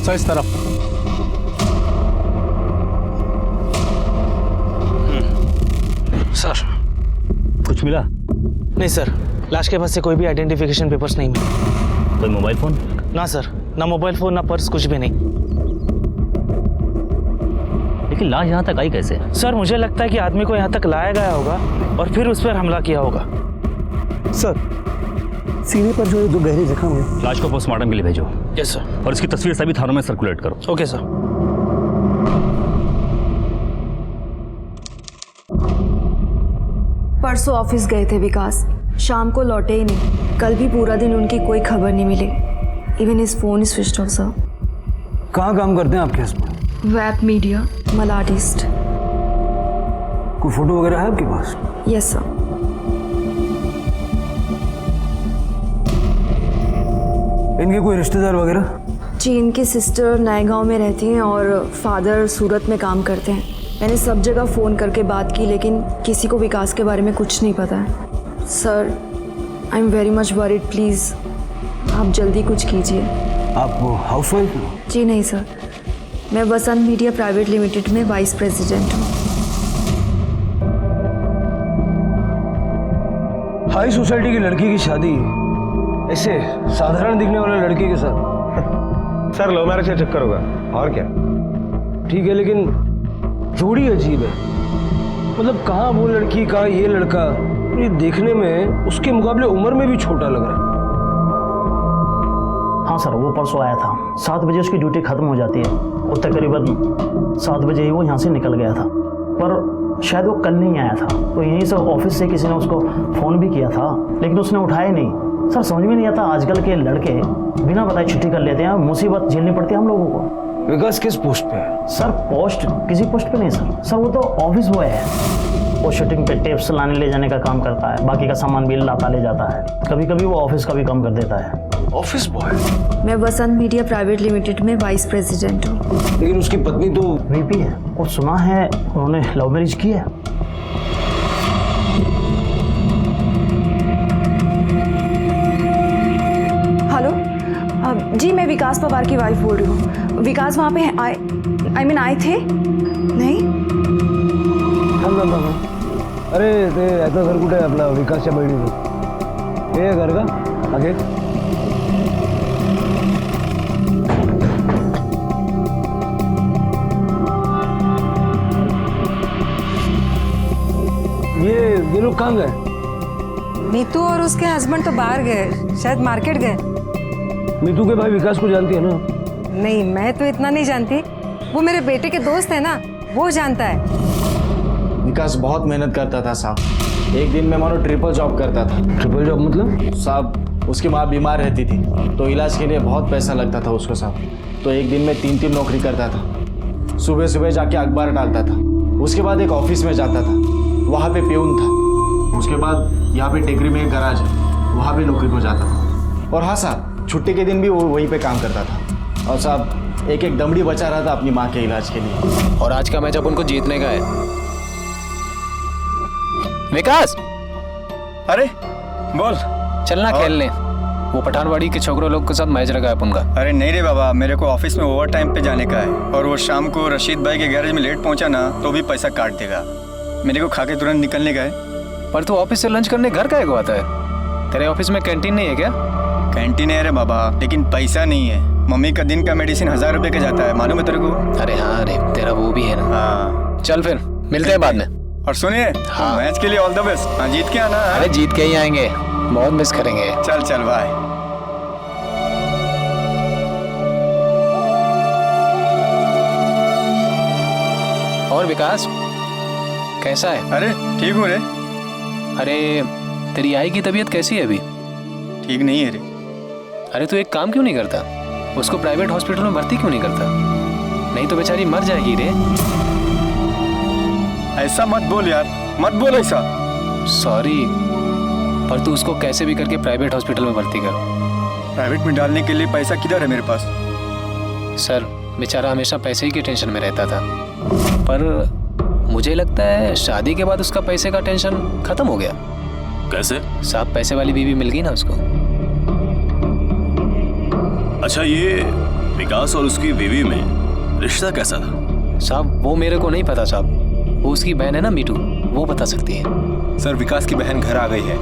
Sir इस तरफ। Sir कुछ मिला? नहीं सर, लाश के पास से कोई भी आइडेंटिफिकेशन पेपर्स नहीं मिले। कोई मोबाइल फोन? ना सर, ना मोबाइल फोन ना पर्स, कुछ भी नहीं। लेकिन लाश यहाँ तक आई कैसे? सर मुझे लगता है कि आदमी को यहाँ तक लाया गया होगा और फिर उस पर हमला किया होगा। सर सीने पर जो 2 गहरे जख्म हुए। लाश को पोस्टमार्टम के लिए भेजो। Yes sir. और इसकी तस्वीर सभी थानों में सर्कुलेट करो। Okay sir. परसों ऑफिस गए थे विकास, शाम को लौटे ही नहीं। कल भी पूरा दिन उनकी कोई खबर नहीं मिली। Even his phone is switched off sir. कहाँ काम करते हैं आपके हस्बैंड? Web media, मलाडिस्ट। कोई फोटो वगैरह है आपके पास? Yes sir. इनके कोई रिश्तेदार वगैरह? जी, इनकी सिस्टर नए गांव में रहती हैं और फादर सूरत में काम करते हैं। मैंने सब जगह फ़ोन करके बात की लेकिन किसी को विकास के बारे में कुछ नहीं पता है। Sir I am very much worried, please आप जल्दी कुछ कीजिए। आप हाउसवाइफ हो? जी नहीं सर, मैं वसंत मीडिया प्राइवेट लिमिटेड में वाइस प्रेसिडेंट हूँ। हाई सोसाइटी की लड़की की शादी ऐसे साधारण दिखने वाले लड़के के साथ? सर लव मैरिज का चक्कर होगा और क्या। ठीक है लेकिन जोड़ी अजीब है। मतलब कहाँ वो लड़की कहाँ ये लड़का। ये देखने में उसके मुकाबले उम्र में भी छोटा लग रहा है। हाँ सर, वो परसों आया था। 7 बजे उसकी ड्यूटी खत्म हो जाती है और तकरीबन 7 बजे ही वो यहाँ से निकल गया था। पर शायद वो कल नहीं आया था, तो यहीं से ऑफिस से किसी ने उसको फ़ोन भी किया था लेकिन उसने उठाया नहीं। सर समझ में नहीं आता, आजकल के लड़के बिना बताए छुट्टी कर लेते हैं, मुसीबत झेलनी पड़ती है हम लोगों को। विकास किस पोस्ट पे है? सर पोस्ट किसी पोस्ट पे नहीं सर वो तो ऑफिस बॉय है। वो शूटिंग पे टेप्स लाने ले जाने का काम करता है, बाकी का सामान भी लाता ले जाता है। कभी कभी वो ऑफिस का भी काम कर देता है। Office boy? मैं वसंत मीडिया प्राइवेट लिमिटेड में वाइस प्रेसिडेंट हूँ। लेकिन उसकी पत्नी तो वीपी है। और सुना है उन्होंने लव मैरिज की है। हेलो जी, मैं विकास पवार की वाइफ बोल रही हूँ। विकास वहाँ पे आए थे? नहीं। अरे ते याचं घर कुठे आहे आपला विकासच्या बहिणीचं? हे घर का आगे? ये लोग कहाँ गए? मीतू और उसके हस्बैंड तो बाहर गए, शायद मार्केट गए। मीतू के भाई विकास को जानती है ना? नहीं, मैं तो इतना नहीं जानती। वो मेरे बेटे के दोस्त है ना, वो जानता है। विकास बहुत मेहनत करता था साहब। एक दिन में मानो ट्रिपल जॉब करता था। ट्रिपल जॉब मतलब? साहब उसकी माँ बीमार रहती थी तो इलाज के लिए बहुत पैसा लगता था उसको साहब। तो एक दिन में 3 नौकरी करता था। सुबह सुबह जाके अखबार डालता था, उसके बाद एक ऑफिस में जाता था, वहाँ पे प्यून था। उसके बाद यहाँ पे टेकरी में एक गराज है, वहाँ पे नौकरी को जाता था। और हाँ साहब, छुट्टी के दिन भी वो वहीं पे काम करता था। और साहब एक दमड़ी बचा रहा था अपनी माँ के इलाज के लिए। और आज का मैच अब उनको जीतने का है। विकास, अरे बोल। चलना खेलने। वो पठानवाड़ी के छोकरों लोग के साथ मैच लगा है अपन का। अरे नहीं रे बाबा, मेरे को ऑफिस में ओवर टाइम पे जाने का है। और वो शाम को रशीद भाई के गैरेज में लेट पहुंचा ना तो भी पैसा काट देगा। मेरे को खा के तुरंत निकलने का है। पर तू ऑफिस से लंच करने घर काहे को आता है? तेरे ऑफिस में कैंटीन नहीं है क्या? कैंटीन है रे बाबा, लेकिन पैसा नहीं है। मम्मी का दिन का मेडिसिन 1000 रुपए का जाता है, मालूम है तेरे को? अरे हाँ अरे, तेरा वो भी है ना। हाँ चल फिर मिलते हैं बाद में। और सुनिए, हाँ। मैच के लिए ऑल द बेस्ट। हाँ जीत के आना। अरे जीत के ही आएंगे, बहुत मिस करेंगे। चल चल बाय। और विकास कैसा है? अरे ठीक हूँ रे। अरे तेरी आई की तबीयत कैसी है अभी? ठीक नहीं है रे। अरे तू एक काम क्यों नहीं करता, उसको प्राइवेट हॉस्पिटल में भर्ती क्यों नहीं करता? नहीं तो बेचारी मर जाएगी रे। ऐसा मत बोल यार, मत बोल ऐसा। सॉरी, पर तू उसको कैसे भी करके प्राइवेट हॉस्पिटल में भर्ती कर। प्राइवेट में डालने के लिए पैसा किधर है मेरे पास? सर बेचारा हमेशा पैसे ही के टेंशन में रहता था, पर मुझे लगता है शादी के बाद उसका पैसे का टेंशन खत्म हो गया। कैसे? साहब पैसे वाली बीवी मिल गई ना उसको। अच्छा, ये विकास और उसकी बीवी में रिश्ता कैसा था? साहब वो मेरे को नहीं पता साहब, वो उसकी बहन है ना मीठू, वो बता सकती है। सर विकास की बहन घर आ गई है।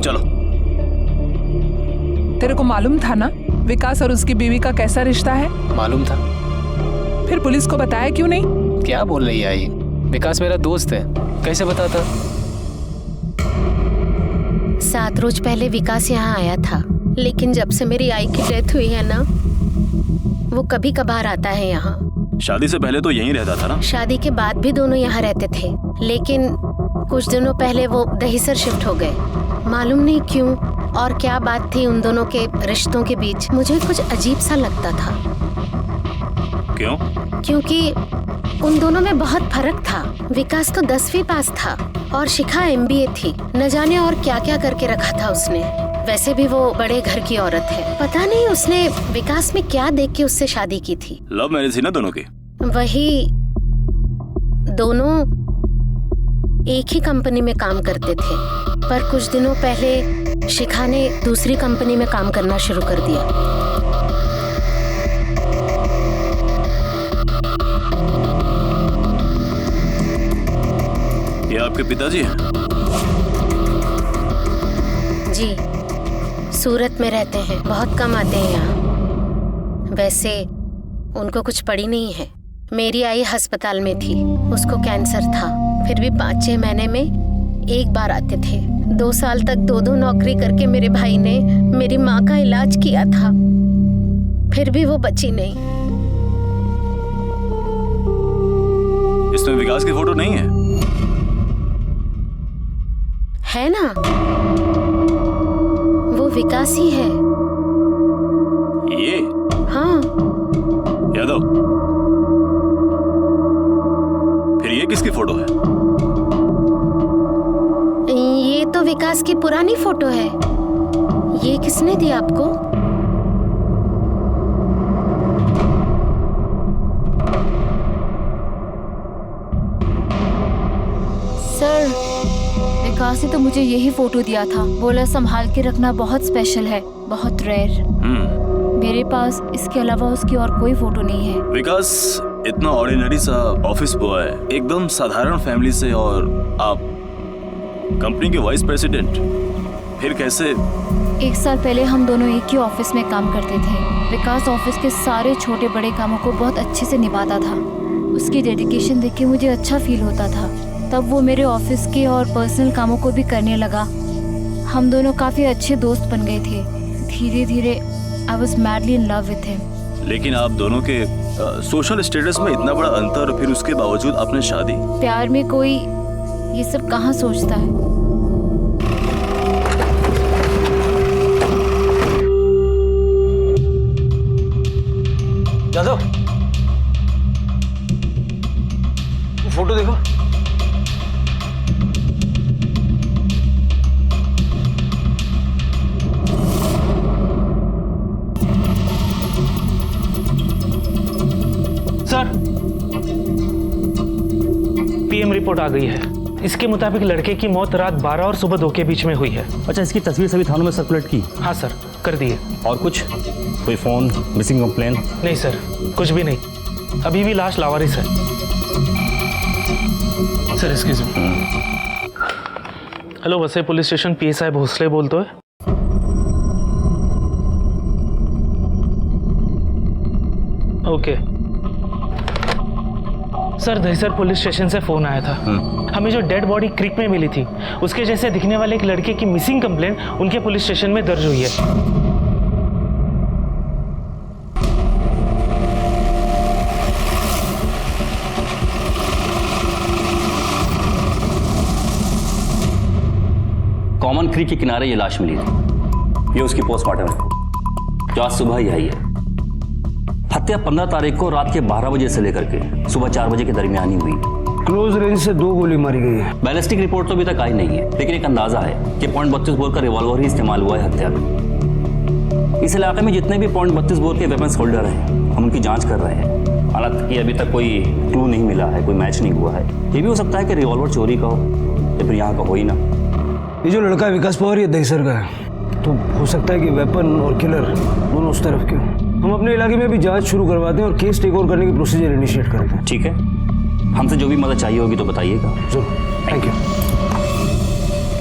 चलो। तेरे को मालूम था ना विकास और उसकी बीवी का कैसा रिश्ता है? मालूम था। फिर पुलिस को बताया क्यों नहीं? क्या बोल रही है आई? विकास मेरा दोस्त है, कैसे बताता? 7 रोज पहले विकास यहाँ आया था, लेकिन जब से मेरी आई की डेथ हुई है ना, वो कभी कभार आता है यहाँ। शादी से पहले तो यहीं रहता था ना? शादी के बाद भी दोनों यहाँ रहते थे, लेकिन कुछ दिनों पहले वो दहीसर शिफ्ट हो गए। मालूम नहीं क्यों और क्या बात थी उन दोनों के रिश्तों के बीच, मुझे कुछ अजीब सा लगता था। क्यों? क्योंकि उन दोनों में बहुत फर्क था। विकास तो 10वीं पास था और शिखा MBA थी। न जाने और क्या क्या करके रखा था उसने। वैसे भी वो बड़े घर की औरत है। पता नहीं उसने विकास में क्या देख के उससे शादी की थी। लव मैरिज थी ना दोनों की? वही, दोनों एक ही कंपनी में काम करते थे, पर कुछ दिनों पहले शिखा ने दूसरी कंपनी में काम करना शुरू कर दिया। ये आपके पिताजी हैं? जी, सूरत में रहते हैं, बहुत कम आते हैं यहाँ। वैसे उनको कुछ पड़ी नहीं है। मेरी आई अस्पताल में थी, उसको कैंसर था, फिर भी 5-6 महीने में एक बार आते थे। 2 साल तक 2-2 नौकरी करके मेरे भाई ने मेरी माँ का इलाज किया था, फिर भी वो बची नहीं। इसमें विकास की फोटो नहीं है? है ना, वो विकास ही है। ये? हाँ। यादव, फिर ये किसकी फोटो है? ये तो विकास की पुरानी फोटो है। ये किसने दी आपको? सर, विकास ने तो मुझे यही फोटो दिया था। बोला संभाल के रखना, बहुत स्पेशल है, बहुत रेयर। मेरे पास इसके अलावा उसकी और कोई फोटो नहीं है। विकास इतना ऑर्डिनरी सा ऑफिस बॉय, एकदम साधारण फैमिली से, और आप कंपनी के वाइस प्रेसिडेंट, फिर कैसे? 1 साल पहले हम दोनों एक ही ऑफिस में काम करते थे। विकास ऑफिस के सारे छोटे बड़े कामों को बहुत अच्छे से निभाता था। उसकी डेडिकेशन देख के मुझे अच्छा फील होता था। तब वो मेरे ऑफिस के और पर्सनल कामों को भी करने लगा। हम दोनों काफ़ी अच्छे दोस्त बन गए थे। धीरे धीरे I was madly in love with him. लेकिन आप दोनों के सोशल स्टेटस में इतना बड़ा अंतर, फिर उसके बावजूद आपने शादी? प्यार में कोई ये सब कहाँ सोचता है। यादव, फोटो देखो। सर, PM रिपोर्ट आ गई है। इसके मुताबिक लड़के की मौत रात 12 और सुबह 2 के बीच में हुई है। अच्छा, इसकी तस्वीर सभी थानों में सर्कुलेट की? हाँ सर, कर दिए। और कुछ? कोई फोन, मिसिंग कंप्लेन? नहीं सर, कुछ भी नहीं। अभी भी लाश लावारिस है। Sir excuse me. Hello, Vasai police station, PSI Bhosle बोलते हैं। Okay sir, Dahisar police station से फोन आया था। हमें जो डेड बॉडी क्रीक में मिली थी, उसके जैसे दिखने वाले एक लड़के की मिसिंग कंप्लेंट उनके पुलिस स्टेशन में दर्ज हुई है। कॉमन क्रीक के किनारे ये लाश मिली थी। ये उसकी पोस्टमार्टम है, जो आज सुबह ही आई है। हत्या 15 तारीख को रात के 12 बजे से लेकर के सुबह 4 बजे के दरमियान ही हुई। क्लोज रेंज से 2 गोली मारी गई है। बैलिस्टिक रिपोर्ट तो अभी तक आई नहीं है, लेकिन एक अंदाजा है कि .32 बोर का रिवॉल्वर ही इस्तेमाल हुआ है हत्या में। इस इलाके में जितने भी .32 बोर के वेपन्स होल्डर हैं, हम उनकी जांच कर रहे हैं। हालांकि अभी तक कोई क्लू नहीं मिला है, कोई मैच नहीं हुआ है। ये भी हो सकता है कि रिवॉल्वर चोरी का हो या फिर यहाँ का हो ही ना। ये जो लड़का विकास पवार, ये दहीसर का है। तो हो सकता है कि वेपन और किलर दोनों उस तरफ के हों। हम अपने इलाके में भी जांच शुरू करवाते हैं और केस टेक ओवर करने की प्रोसीजर इनिशिएट करते हैं। ठीक है, हमसे जो भी मदद चाहिए होगी तो बताइएगा। जरूर, थैंक यू।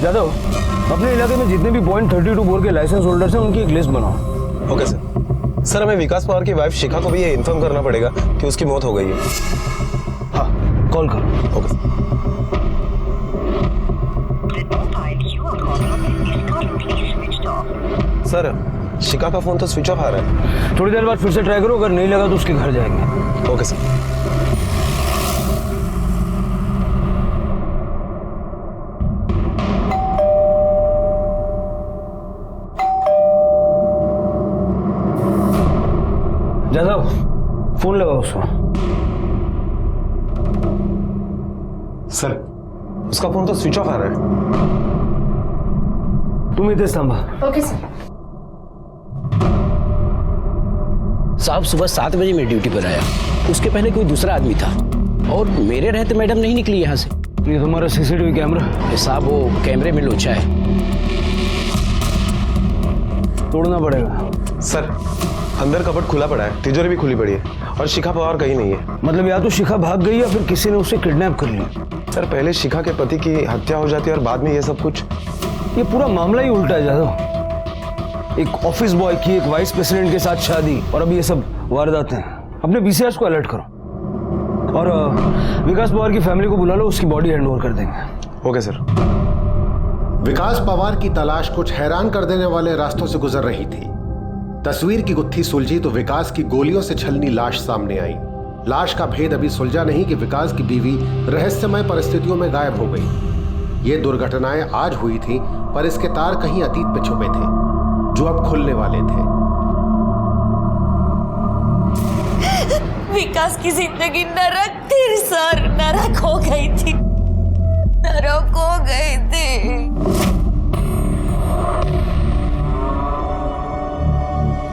यादव, अपने इलाके में जितने भी .32 बोर के लाइसेंस होल्डर्स हैं उनकी एक लिस्ट बनाओ। Okay sir. सर, हमें विकास पवार की वाइफ शिखा को भी ये इन्फॉर्म करना पड़ेगा कि उसकी मौत हो गई है। हाँ, कॉल करो। ओके सर, शिखा का फोन तो स्विच ऑफ आ रहा है। थोड़ी देर बाद फिर से ट्राई करो, अगर नहीं लगा तो उसके घर जाएंगे। Okay sir. जादव, फोन लगाओ उसको। सर, उसका फोन तो स्विच ऑफ आ रहा है। तुम इधर संभा। Okay sir. साहब सुबह 7 बजे मैं ड्यूटी पर आया, उसके पहले कोई दूसरा आदमी था और मेरे रहते मैडम नहीं निकली यहाँ से। ये तुम्हारा सीसीटीवी कैमरा? साहब वो कैमरे में लोचा है, तोड़ना पड़ेगा। सर, अंदर कपट खुला पड़ा है, तिजोरी भी खुली पड़ी है और शिखा पवार कहीं नहीं है। मतलब या तो शिखा भाग गई या फिर किसी ने उसे किडनैप कर लिया। सर, पहले शिखा के पति की हत्या हो जाती है और बाद में ये सब कुछ। ये पूरा मामला ही उल्टा है जादव। एक ऑफिस बॉय की एक वाइस प्रेसिडेंट के साथ शादी और अब ये सब वारदातें। अपने बीसीआरस को अलर्ट करो और विकास पवार की फैमिली को बुला लो, उसकी बॉडी हैंड ओवर कर देंगे। Okay sir. विकास पवार की तलाश कुछ हैरान कर देने वाले रास्तों से गुजर रही थी। तस्वीर की गुत्थी सुलझी तो विकास की गोलियों से छलनी लाश सामने आई। लाश का भेद अभी सुलझा नहीं कि विकास की बीवी रहस्यमय परिस्थितियों में गायब हो गई। ये दुर्घटनाएं आज हुई थी, पर इसके तार कहीं अतीत में छुपे थे जो अब खुलने वाले थे। विकास की जिंदगी नरक थी सर, नरक हो गई थी, नरक हो गई थी।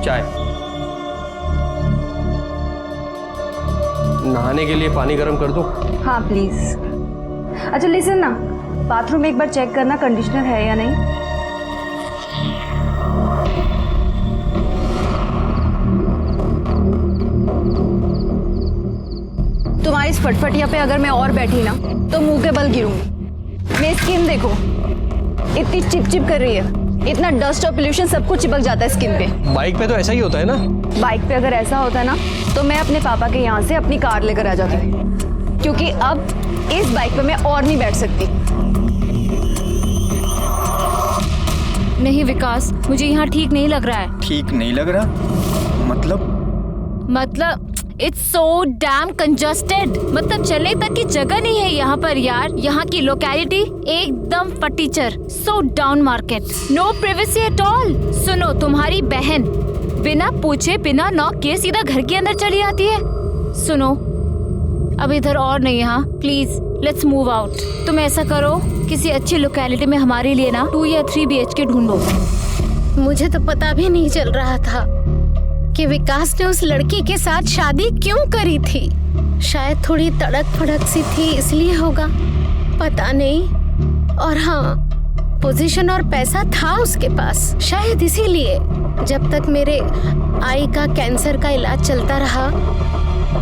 चाय। नहाने के लिए पानी गर्म कर दो। हाँ प्लीज। अच्छा लिसन ना, बाथरूम में एक बार चेक करना कंडीशनर है या नहीं। तुम्हारी इस फटफटिया पे अगर मैं और बैठी ना तो मुंह के बल गिरूंगी। मेरी स्किन देखो, इतनी चिपचिप कर रही है, इतना डस्ट और पोल्यूशन सब कुछ चिपक जाता है स्किन पे। बाइक पे तो ऐसा ही होता है ना। बाइक पे अगर ऐसा होता है ना तो मैं अपने पापा के यहाँ से अपनी कार लेकर आ जाती, क्योंकि अब इस बाइक पे मैं और नहीं बैठ सकती। नहीं विकास, मुझे यहाँ ठीक नहीं लग रहा है। ठीक नहीं लग रहा? मतलब इट्स सो डैम कंजस्टेड। मतलब चलने तक की जगह नहीं है यहाँ पर यार। यहाँ की लोकेलिटी एकदम फटीचर, so down market, no privacy at all. सुनो, तुम्हारी बहन बिना पूछे बिना नॉक किए सीधा घर के अंदर चली आती है। सुनो, अब इधर और नहीं, यहाँ प्लीज लेट्स मूव आउट। तुम ऐसा करो, किसी अच्छी लोकेलिटी में हमारे लिए ना 2 या 3 BHK ढूंढो। मुझे तो पता भी नहीं चल रहा था कि विकास ने उस लड़की के साथ शादी क्यों करी थी। शायद थोड़ी तड़क फड़क सी थी इसलिए होगा, पता नहीं। और हाँ, पोजीशन और पैसा था उसके पास, शायद इसीलिए जब तक मेरे आई का कैंसर का इलाज चलता रहा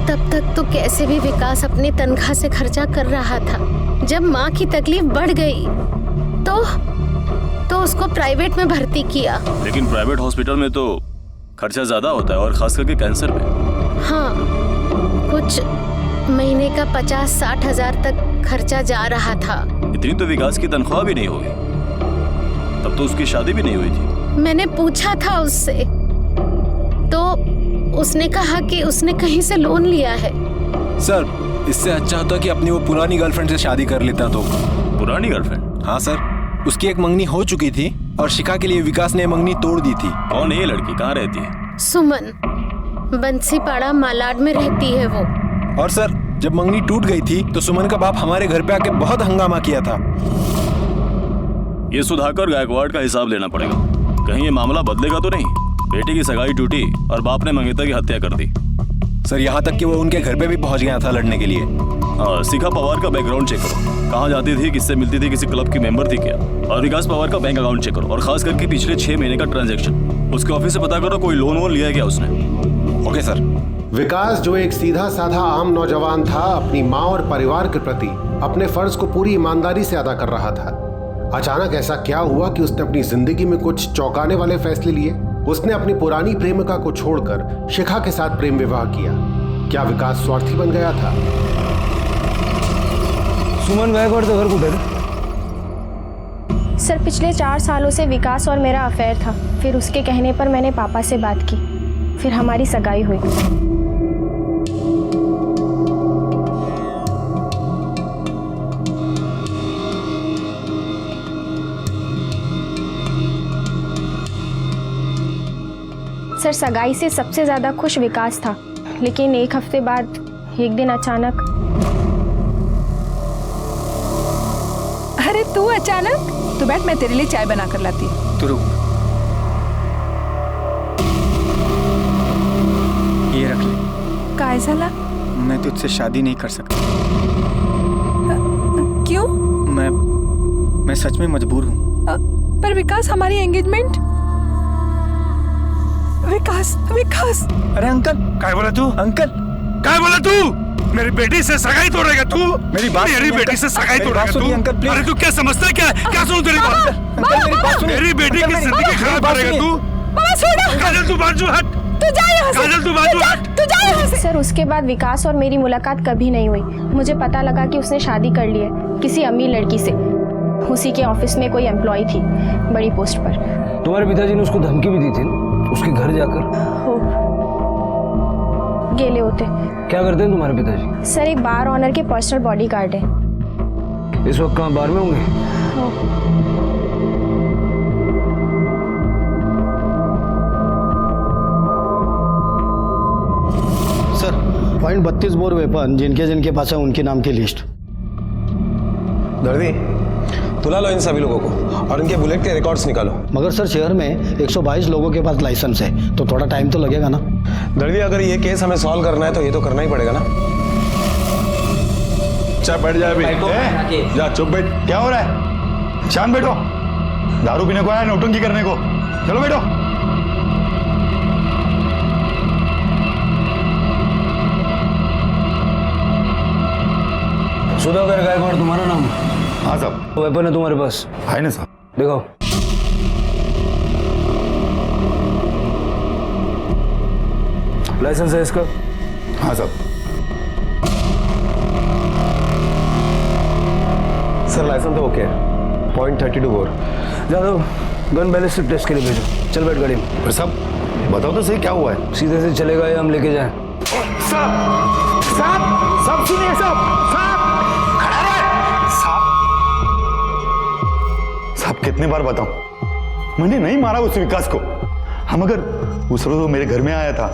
तब तक तो कैसे भी विकास अपनी तनख्वाह से खर्चा कर रहा था। जब माँ की तकलीफ बढ़ गई तो उसको प्राइवेट में भर्ती किया। लेकिन प्राइवेट हॉस्पिटल में तो खर्चा ज्यादा होता है और खास करके कैंसर में। हाँ, कुछ महीने का 50-60 हजार तक खर्चा जा रहा था। इतनी तो विकास की तनख्वाह भी नहीं होगी, तब तो उसकी शादी भी नहीं हुई थी। मैंने पूछा था उससे तो उसने कहा कि उसने कहीं से लोन लिया है। सर, इससे अच्छा होता कि अपनी वो पुरानी गर्लफ्रेंड से शादी कर लेता तो। पुरानी गर्लफ्रेंड? हाँ सर, उसकी एक मंगनी हो चुकी थी और शिखा के लिए विकास ने मंगनी तोड़ दी थी। कौन है ये लड़की, कहाँ रहती है? सुमन, बंसीपाड़ा मालाड में रहती है वो। और सर, जब मंगनी टूट गई थी तो सुमन का बाप हमारे घर पे आके बहुत हंगामा किया था। ये सुधाकर गायकवाड़ का हिसाब लेना पड़ेगा। कहीं ये मामला बदलेगा तो नहीं। बेटे की सगाई टूटी और बाप ने मंगेतर की हत्या कर दी। सर यहाँ तक कि वो उनके घर पे भी पहुंच गया था लड़ने के लिए। शिखा पवार का बैकग्राउंड चेक करो, कहाँ जाती थी, किससे मिलती थी, किसी क्लब की मेंबर थी क्या। और विकास पवार का बैंक अकाउंट चेक करो, और खास करके पिछले 6 महीने का ट्रांजैक्शन उसके ऑफिस से पता करो, कोई लोन वोन लिया है क्या उसने। Okay sir. विकास, जो एक सीधा साधा आम नौजवान था, अपनी माँ और परिवार के प्रति अपने फर्ज को पूरी ईमानदारी से अदा कर रहा था। अचानक ऐसा क्या हुआ कि उसने अपनी जिंदगी में कुछ चौंकाने वाले फैसले लिए। उसने अपनी पुरानी प्रेमिका को छोड़कर शिखा के साथ प्रेम विवाह किया। क्या विकास स्वार्थी बन गया था? सुमन गायकवाड़ तो घर कुठे रे? सर, पिछले 4 सालों से विकास और मेरा अफेयर था। फिर उसके कहने पर मैंने पापा से बात की, फिर हमारी सगाई हुई। सर, सगाई से सबसे ज़्यादा खुश विकास था, लेकिन 1 हफ्ते बाद एक दिन अचानक। अरे तू अचानक? तो बैठ, मैं तेरे लिए चाय बना कर लाती हूँ। तू रुक, ये रख ले। काय झाला? मैं तुझसे शादी नहीं कर सकता। क्यों? मैं सच में मजबूर हूँ। पर विकास, हमारी एंगेजमेंट। विकास। अरे अंकल, क्या बोला तू? अंकल, क्या बोला तू? मेरी बेटी से सगाई तोड़ेगा तू? मेरी बेटी से सगाई तोड़ेगा तू? Uncle please. अरे तू क्या समझता है? क्या सुन तेरी बात? अंकल मेरी बात सुन। मेरी बेटी की जिंदगी खराब करेगा तू? काजल तू बाजू हट। काजल तू बाजू हट। सर, उसके बाद विकास और मेरी मुलाकात कभी नहीं हुई। मुझे पता लगा कि उसने शादी कर ली है किसी अमीर लड़की से। उसी के ऑफिस में कोई एम्प्लॉय थी, बड़ी पोस्ट पर। तुम्हारे पिताजी ने उसको धमकी भी दी थी उसके घर जाकर? हो, गेले होते। क्या करते हैं तुम्हारे पिताजी? सर, एक बार ऑनर के पर्सनल बॉडीगार्ड है। इस वक्त कहाँ बार में होंगे? सर, .32 बोर वेपन जिनके पास है उनके नाम की लिस्ट। दर्दी, तुला लो इन सभी लोगों को और इनके बुलेट के रिकॉर्ड्स निकालो। मगर सर, शहर में 122 लोगों के पास लाइसेंस है, तो थोड़ा टाइम तो लगेगा ना। दर्दी, अगर ये केस हमें सॉल्व करना है तो ये तो करना ही पड़ेगा ना। अच्छा बैठ जाए अभी। जा चुप बैठ। क्या हो रहा है? शांत बैठो। दारू पीने को आया, नौटंकी करने को? चलो बैठो। सुधाकर गायकवाड़ तुम्हारा नाम? हाँ साहब। वेपन है तुम्हारे पास? है ना साहब। देखो। लाइसेंस है इसका? हाँ साहब। सर, लाइसेंस तो ओके है। .32 bore. Jadhav, gun ballistic test के लिए भेजो। चल बैठ गाड़ी में। साहब बताओ तो सही, क्या हुआ है? सीधे से चलेगा या हम लेके जाएं? साहब सुनिए साहब, कितने बार बताऊं, मैंने नहीं मारा उस विकास को। हम अगर उस रोज वो मेरे घर में आया था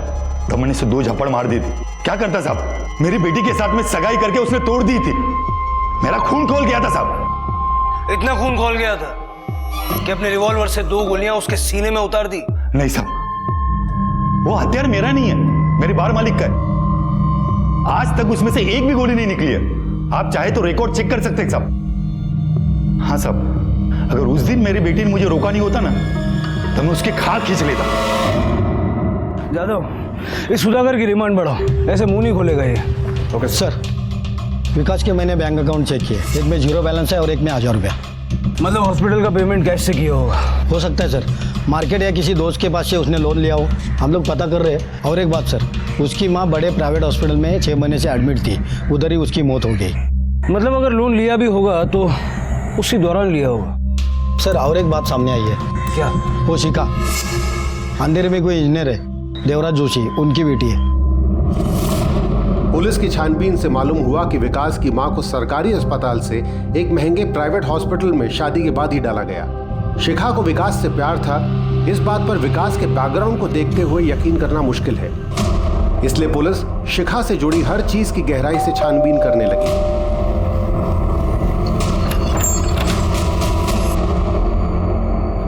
तब मैंने उसे 2 झपड़ मार दी थी। क्या करता साहब? मेरी बेटी के साथ में सगाई करके उसने तोड़ दी थी। मेरा खून खोल गया था साहब। इतना खून खोल गया था कि अपने रिवॉल्वर से 2 गोलियां उसके सीने में उतार दी? नहीं साहब, वो हथियार मेरा नहीं है, मेरे बार मालिक का है। आज तक उसमें से एक भी गोली नहीं निकली है। आप चाहे तो रिकॉर्ड चेक कर सकते हैं साहब। हाँ साहब, अगर उस दिन मेरी बेटी ने मुझे रोका नहीं होता ना तो मैं उसके खाल खींच लेता। जादव, इस सुधाकर की रिमांड बढ़ाओ, ऐसे मुंह नहीं खोलेगा ये। Okay sir. विकास के मैंने बैंक अकाउंट चेक किए, एक में 0 बैलेंस है और एक में 1000 रुपया। मतलब हॉस्पिटल का पेमेंट कैश से किया होगा? हो सकता है सर, मार्केट या किसी दोस्त के पास से उसने लोन लिया हो। हम लोग पता कर रहे हैं। और एक बात सर, उसकी माँ बड़े प्राइवेट हॉस्पिटल में 6 महीने से एडमिट थी, उधर ही उसकी मौत हो गई। मतलब अगर लोन लिया भी होगा तो उसी दौरान लिया होगा। सर, और एक बात सामने आई है। क्या? वो शिखा अंधेरे में कोई इंजीनियर है, देवराज जोशी, उनकी बेटी है। पुलिस की छानबीन से मालूम हुआ कि विकास की मां को सरकारी अस्पताल से एक महंगे प्राइवेट हॉस्पिटल में शादी के बाद ही डाला गया। शिखा को विकास से प्यार था, इस बात पर विकास के बैकग्राउंड को देखते हुए यकीन करना मुश्किल है। इसलिए पुलिस शिखा से जुड़ी हर चीज की गहराई से छानबीन करने लगी।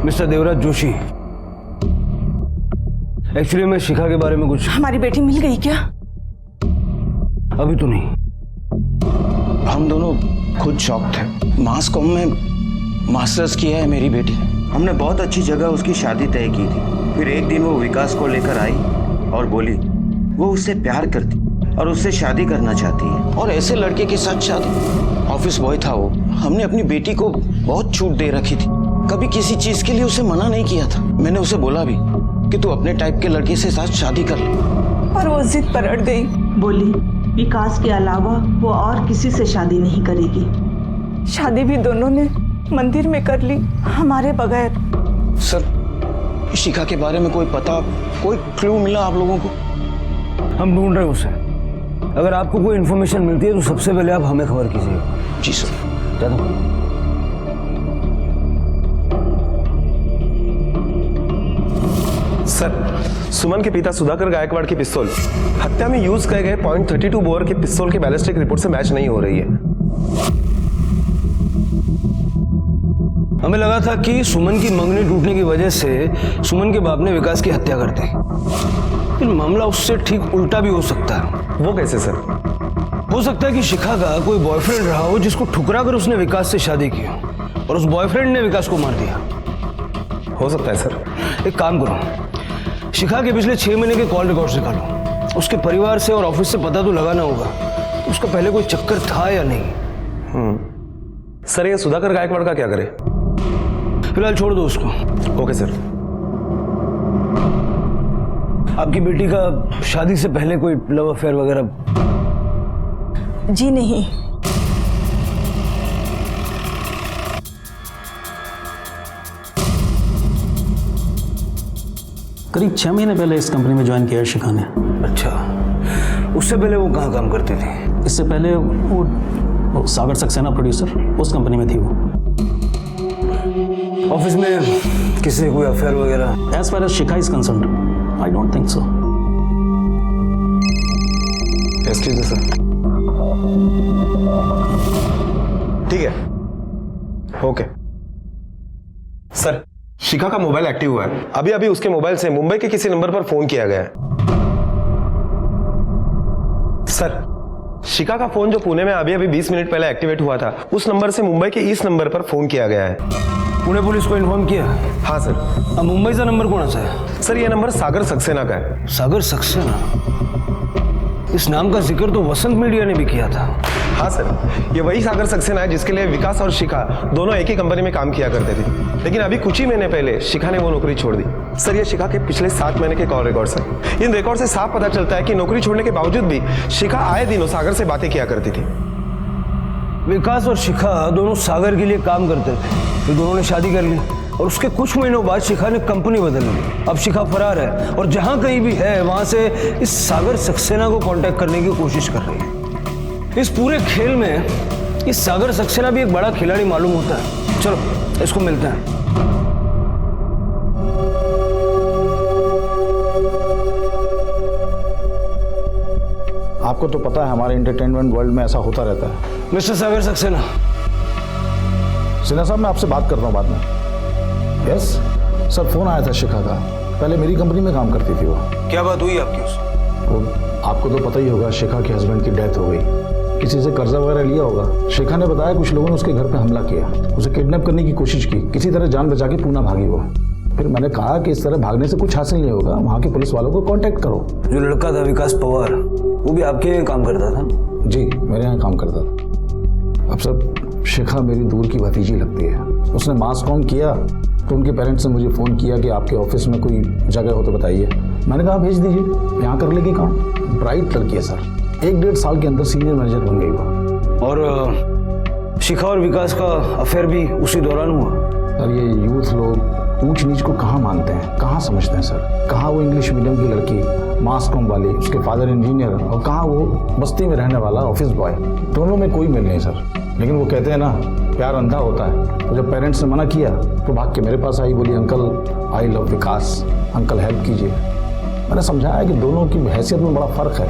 मिस्टर देवराज जोशी, एक्चुअली मैं शिखा के बारे में कुछ। हमारी बेटी मिल गई क्या? अभी तो नहीं। हम दोनों खुद शॉक थे। मास कॉम में मास्टर्स किया है मेरी बेटी ने। हमने बहुत अच्छी जगह उसकी शादी तय की थी। फिर एक दिन वो विकास को लेकर आई और बोली वो उससे प्यार करती और उससे शादी करना चाहती है। और ऐसे लड़के के साथ शादी? ऑफिस बॉय था वो। हमने अपनी बेटी को बहुत छूट दे रखी थी, कभी किसी चीज के लिए उसे मना नहीं किया था। मैंने उसे बोला भी कि तू अपने टाइप के लड़के से साथ शादी कर ले, पर वो जिद पर अड़ गई। बोली विकास के अलावा वो और किसी से शादी नहीं करेगी। शादी भी दोनों ने मंदिर में कर ली, हमारे बगैर। सर, शिखा के बारे में कोई पता, कोई क्लू मिला आप लोगों को? हम ढूंढ रहे हैं उसे। अगर आपको कोई इन्फॉर्मेशन मिलती है तो सबसे पहले आप हमें खबर कीजिएगा। जी सर। सर, सुमन के पिता सुधाकर गायकवाड़ की पिस्तौल हत्या में यूज किए गए .32 बोर के पिस्तौल की बैलिस्टिक रिपोर्ट से मैच नहीं हो रही है। हमें लगा था कि सुमन की मंगनी टूटने की वजह से सुमन के बाप ने विकास की हत्या कर दी, लेकिन मामला उससे ठीक उल्टा भी हो सकता है। वो कैसे सर? हो सकता है कि शिखा का कोई बॉयफ्रेंड रहा हो जिसको ठुकरा कर उसने विकास से शादी की हो और उस बॉयफ्रेंड ने विकास को मार दिया। हो सकता है सर। एक काम करो, शिखा के पिछले 6 महीने के कॉल रिकॉर्ड्स निकालो। उसके परिवार से और ऑफिस से पता तो लगाना होगा तो उसका पहले कोई चक्कर था या नहीं। सर, ये सुधाकर गायकवाड़ का क्या करे? फिलहाल छोड़ दो उसको। Okay sir. आपकी बेटी का शादी से पहले कोई लव अफेयर वगैरह? जी नहीं। करीब 6 महीने पहले इस कंपनी में ज्वाइन किया शिखा ने। अच्छा, उससे पहले वो कहाँ काम करते थे? इससे पहले वो सागर सक्सेना प्रोड्यूसर, उस कंपनी में थी वो। ऑफिस में किसी से कोई अफेयर वगैरह? As far as Shikha is concerned, I don't think so. Excuse me sir. ठीक है, ओके। सर, शिखा का मोबाइल एक्टिव हुआ है। अभी अभी उसके मोबाइल से मुंबई के किसी नंबर पर फोन किया गया है। सर, शिखा का फोन जो पुणे में अभी अभी 20 मिनट पहले एक्टिवेट हुआ था, उस नंबर से मुंबई के इस नंबर पर फोन किया गया है। पुणे पुलिस को इन्फॉर्म किया? हाँ सर। अब मुंबई का नंबर कौन सा है? सर, ये नंबर सागर सक्सेना का है। सागर सक्सेना? इस नाम का जिक्र तो वसंत मीडिया ने भी किया था। हाँ सर, ये वही सागर सक्सेना है जिसके लिए विकास और शिखा दोनों एक ही कंपनी में काम किया करते थे, लेकिन अभी कुछ ही महीने पहले शिखा ने वो नौकरी छोड़ दी। सर, ये शिखा के पिछले 7 महीने के कॉल रिकॉर्ड्स हैं। इन रिकॉर्ड से साफ पता चलता है कि नौकरी छोड़ने के बावजूद भी शिखा आए दिनों सागर से बातें किया करती थी। विकास और शिखा दोनों सागर के लिए काम करते थे, फिर दोनों ने शादी कर ली और उसके कुछ महीनों बाद शिखा ने कंपनी बदल ली। अब शिखा फरार है और जहां कहीं भी है वहां से इस सागर सक्सेना को कांटेक्ट करने की कोशिश कर रही है। इस पूरे खेल में इस सागर सक्सेना भी एक बड़ा खिलाड़ी मालूम होता है। चलो इसको मिलते हैं। आपको तो पता है हमारे एंटरटेनमेंट वर्ल्ड में ऐसा होता रहता है। मिस्टर सागर सक्सेना। सिन्हा साहब, मैं आपसे बात करता हूँ बाद में। यस सर, फोन आया था शिखा का। पहले मेरी कंपनी में काम करती थी वो। क्या बात हुई आपकी उससे? वो आपको तो पता ही होगा, शिखा के हस्बैंड की डेथ हो गई। किसी से कर्जा वगैरह लिया होगा। शिखा ने बताया कुछ लोगों ने उसके घर पे हमला किया, उसे किडनैप करने की कोशिश की, किसी तरह जान बचा के पूना भागी वो। फिर मैंने कहा कि इस तरह भागने से कुछ हासिल नहीं होगा, वहाँ के पुलिस वालों को कांटेक्ट करो। जो लड़का था विकास पवार, वो भी आपके यहाँ काम करता था? जी, मेरे यहाँ काम करता था। अब सब शिखा मेरी दूर की भतीजी लगती है। उसने मास कॉम किया तो उनके पेरेंट्स ने मुझे फ़ोन किया कि आपके ऑफिस में कोई जगह हो तो बताइए। मैंने कहा भेज दीजिए, यहाँ कर लेगी काम। ब्राइट लड़की है सर, 1-1.5 साल के अंदर सीनियर मैनेजर बन गई वो। और शिखा और विकास का अफेयर भी उसी दौरान हुआ? सर, ये यूथ लोग ऊंच नीच को कहाँ मानते हैं, कहाँ समझते हैं सर। कहाँ वो इंग्लिश मीडियम की लड़की मास कॉम वाली, उसके फादर इंजीनियर, और कहाँ वो बस्ती में रहने वाला ऑफिस बॉय। दोनों में कोई मेल नहीं सर। लेकिन वो कहते हैं ना, प्यार अंधा होता है। तो जब पेरेंट्स ने मना किया तो भाग के मेरे पास आई, बोली uncle I love Vikas, uncle help कीजिए। मैंने समझाया कि दोनों की हैसियत में बड़ा फ़र्क है,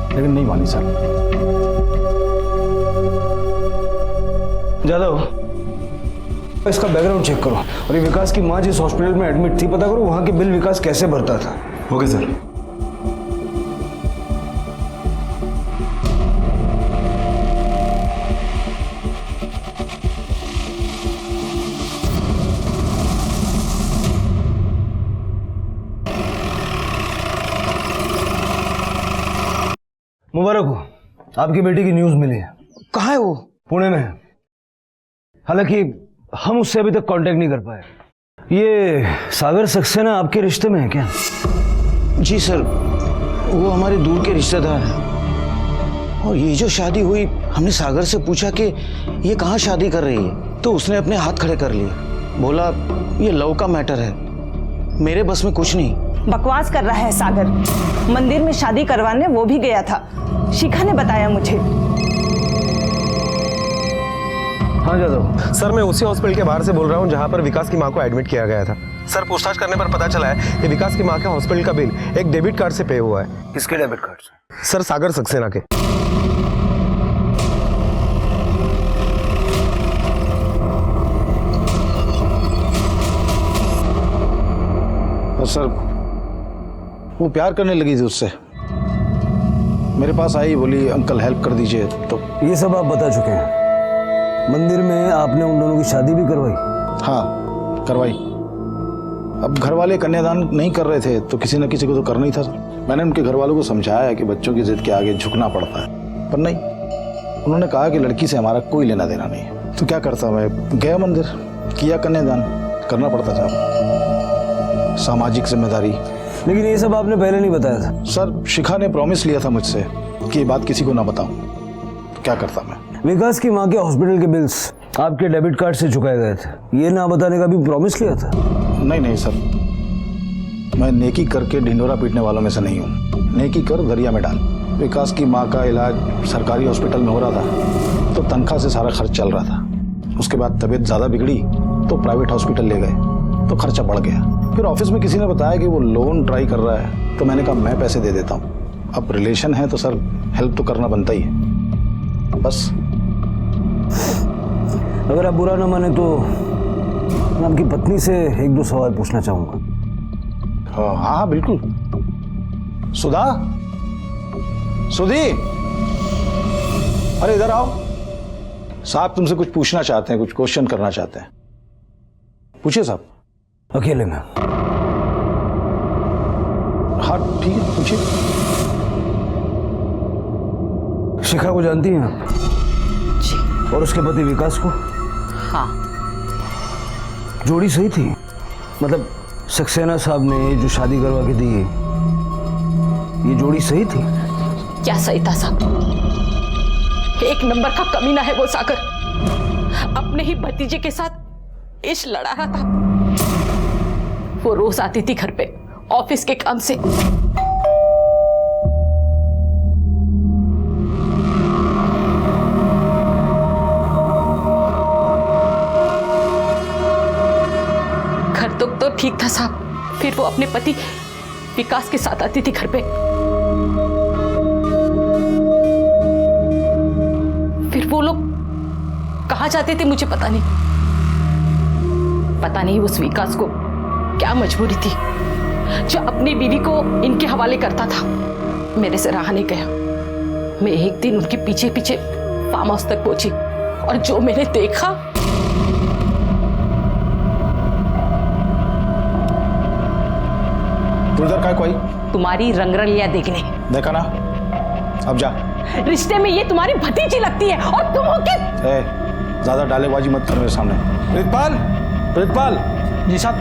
लेकिन नहीं मानी सर। जादव, इसका बैकग्राउंड चेक करो और ये विकास की माँ जिस हॉस्पिटल में एडमिट थी पता करो वहाँ के बिल विकास कैसे भरता था। Okay sir. आपकी बेटी की न्यूज मिली है। कहाँ है वो? पुणे में है। हालांकि हम उससे अभी तक कांटेक्ट नहीं कर पाए। ये सागर सक्सेना आपके रिश्ते में है क्या? जी सर, वो हमारे दूर के रिश्तेदार हैं। और ये जो शादी हुई, हमने सागर से पूछा कि ये कहाँ शादी कर रही है, तो उसने अपने हाथ खड़े कर लिए। बोला ये लव का मैटर है, मेरे बस में कुछ नहीं। बकवास कर रहा है सागर। मंदिर में शादी करवाने वो भी गया था, शिखा ने बताया मुझे। हाँ जादव सर, मैं उसी हॉस्पिटल के बाहर से बोल रहा हूँ जहाँ पर विकास की माँ को एडमिट किया गया था। सर, पूछताछ करने पर पता चला है कि विकास की माँ के हॉस्पिटल का बिल एक डेबिट कार्ड से पे हुआ है। किसके डेबिट कार्ड से? सर, सागर सक्सेना के। और सर, वो प्यार करने लगी थी उससे। मेरे पास आई, बोली अंकल हेल्प कर दीजिए। तो ये सब आप बता चुके हैं। मंदिर में आपने उन दोनों की शादी भी करवाई? हाँ, करवाई। अब घर वाले कन्यादान नहीं कर रहे थे तो किसी न किसी को तो करना ही था। मैंने उनके घर वालों को समझाया कि बच्चों की जिद के आगे झुकना पड़ता है, पर नहीं। उन्होंने कहा कि लड़की से हमारा कोई लेना देना नहीं है। तो क्या करता, मैं गया मंदिर, किया कन्यादान, करना पड़ता था, सामाजिक जिम्मेदारी। लेकिन ये सब आपने पहले नहीं बताया था। सर, शिखा ने प्रॉमिस लिया था मुझसे कि ये बात किसी को ना बताऊं। तो क्या करता मैं? विकास की माँ के हॉस्पिटल के बिल्स आपके डेबिट कार्ड से चुकाए गए थे, ये ना बताने का भी प्रॉमिस लिया था? नहीं सर, मैं नेकी करके ढिंडोरा पीटने वालों में से नहीं हूँ। नेकी कर दरिया में डाल। विकास की माँ का इलाज सरकारी हॉस्पिटल में हो रहा था तो तनख्वाह से सारा खर्च चल रहा था। उसके बाद तबीयत ज़्यादा बिगड़ी तो प्राइवेट हॉस्पिटल ले गए तो खर्चा बढ़ गया। फिर ऑफिस में किसी ने बताया कि वो लोन ट्राई कर रहा है, तो मैंने कहा मैं पैसे दे देता हूँ। अब रिलेशन है तो सर हेल्प तो करना बनता ही है। बस अगर आप बुरा ना माने तो मैं आपकी पत्नी से एक दो सवाल पूछना चाहूंगा। हाँ बिल्कुल। सुधा, सुधी, अरे इधर आओ। साहब तुमसे कुछ पूछना चाहते हैं, कुछ क्वेश्चन करना चाहते हैं। पूछिए साहब। अकेले में? हाँ ठीक है, पूछिए। शिखा को जानती हैं आप? जी। और उसके पति विकास को? हाँ। जोड़ी सही थी? मतलब सक्सेना साहब ने जो शादी करवा के दी, ये जोड़ी सही थी? क्या सही था साहब? एक नंबर का कमीना है वो सागर। अपने ही भतीजे के साथ इश्क लड़ा रहा था। वो रोज आती थी घर पे ऑफिस के काम से। घर तो ठीक था साहब, फिर वो अपने पति विकास के साथ आती थी घर पे। फिर वो लोग कहाँ जाते थे मुझे पता नहीं। पता नहीं उस विकास को क्या मजबूरी थी जो अपनी बीवी को इनके हवाले करता था। मेरे से रहा नहीं गया। मैं एक दिन उनके पीछे पीछे फार्म हाउस तक पहुंची और जो मैंने देखा, तू इधर काय कोई? तुम्हारी रंगरलिया देखने। देखा ना, अब जा। रिश्ते में ये तुम्हारी भतीजी लगती है और तुम हो के ज्यादा डालेबाजी मत कर मेरे सामने। प्रीतपाल, प्रीतपाल। जी साहब।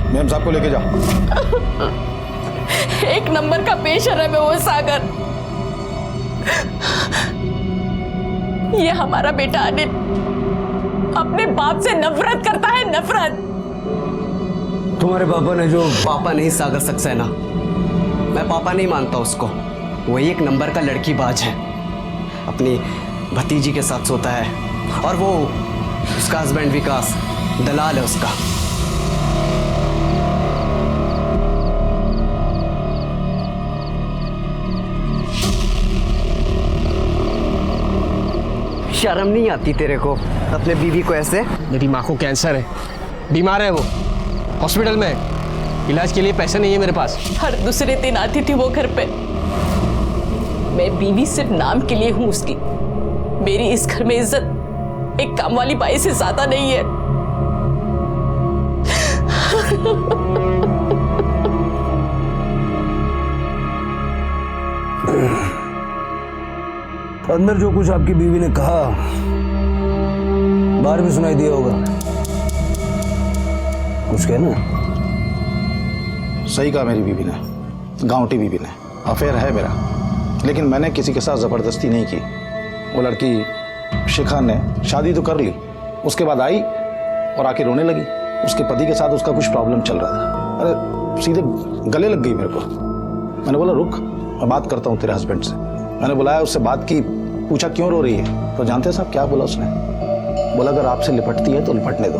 मैम साहब को लेके जाओ। एक नंबर का पेशर है मैं वो सागर। ये हमारा बेटा अनिल अपने बाप से नफरत करता है, नफरत। तुम्हारे पापा ने जो... पापा नहीं सागर सक्सेना, मैं पापा नहीं मानता उसको। वही एक नंबर का लड़कीबाज है, अपनी भतीजी के साथ सोता है। और वो उसका हस्बैंड विकास दलाल है उसका। शर्म नहीं आती तेरे को अपने बीवी को ऐसे? मेरी माँ को कैंसर है, बीमार है, वो हॉस्पिटल में है। इलाज के लिए पैसे नहीं है मेरे पास। हर दूसरे दिन आती थी वो घर पे। मैं बीवी सिर्फ नाम के लिए हूं उसकी। मेरी इस घर में इज्जत एक काम वाली बाई से ज्यादा नहीं है। अंदर जो कुछ आपकी बीवी ने कहा बाहर भी सुनाई दिया होगा। कुछ कहना? सही कहा मेरी बीवी ने, गांवटी बीवी ने। अफेयर है मेरा, लेकिन मैंने किसी के साथ ज़बरदस्ती नहीं की। वो लड़की शिखा ने शादी तो कर ली, उसके बाद आई और आके रोने लगी। उसके पति के साथ उसका कुछ प्रॉब्लम चल रहा था। अरे सीधे गले लग गई मेरे को। मैंने बोला रुक, मैं बात करता हूँ तेरे हस्बैंड से। मैंने बुलाया, उससे बात की, पूछा क्यों रो रही है। तो जानते हैं साहब क्या बोला उसने? बोला अगर आपसे लिपटती है तो लिपटने दो।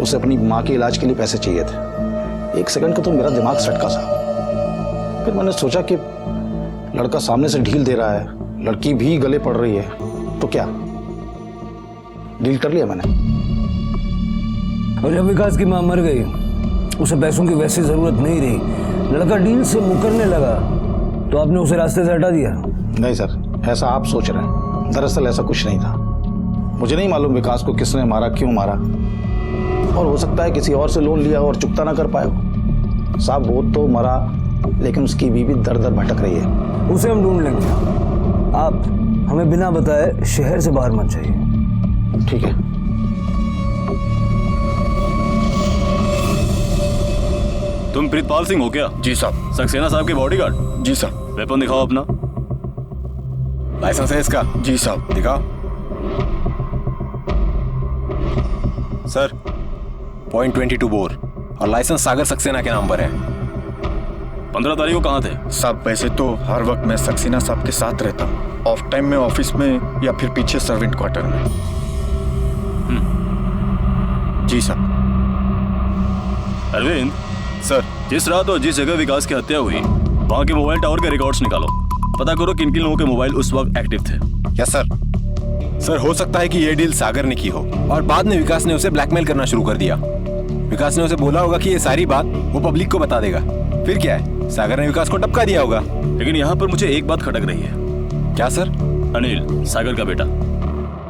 उसे अपनी माँ के इलाज के लिए पैसे चाहिए थे। एक सेकंड का तो मेरा दिमाग सटका साहब। फिर मैंने सोचा कि लड़का सामने से ढील दे रहा है, लड़की भी गले पड़ रही है, तो क्या डील कर लिया मैंने। और जब विकास की मां मर गई, उसे पैसों की वैसी जरूरत नहीं रही, लड़का डील से मुकरने लगा, तो आपने उसे रास्ते से हटा दिया? नहीं सर, ऐसा आप सोच रहे हैं। दरअसल ऐसा कुछ नहीं था। मुझे नहीं मालूम विकास को किसने मारा, क्यों मारा, और हो सकता है किसी और से लोन लिया और चुकता ना कर पाए हो। साहब वो तो मरा, लेकिन उसकी बीवी दर दर भटक रही है। उसे हम ढूंढ लेंगे। आप हमें बिना बताए शहर से बाहर मत जाइए। ठीक है। तुम प्रीतपाल सिंह हो क्या? जी साहब। सक्सेना साहब के बॉडीगार्ड? जी साहब। वेपन दिखाओ अपना। लाइसेंस है इसका? जी साहब। दिखाओ सर। .22 बोर और लाइसेंस सागर सक्सेना के नाम पर है। 15 तारीख को कहाँ थे? साहब वैसे तो हर वक्त मैं सक्सेना साहब के साथ रहता हूँ, ऑफ टाइम में ऑफिस में या फिर पीछे सर्वेंट क्वार्टर में। जी साहब। अरविंद सर, जिस रात और जिस जगह विकास की हत्या हुई, वहाँ के मोबाइल टावर के रिकॉर्ड्स निकालो। पता करो किन किन लोगों के मोबाइल उस वक्त एक्टिव थे। Yes sir. सर हो सकता है कि ये डील सागर ने की हो और बाद में विकास ने उसे ब्लैकमेल करना शुरू कर दिया। विकास ने उसे बोला होगा कि ये सारी बात वो पब्लिक को बता देगा। फिर क्या है, सागर ने विकास को टपका दिया होगा। लेकिन यहाँ पर मुझे एक बात खटक रही है। क्या सर? अनिल, सागर का बेटा,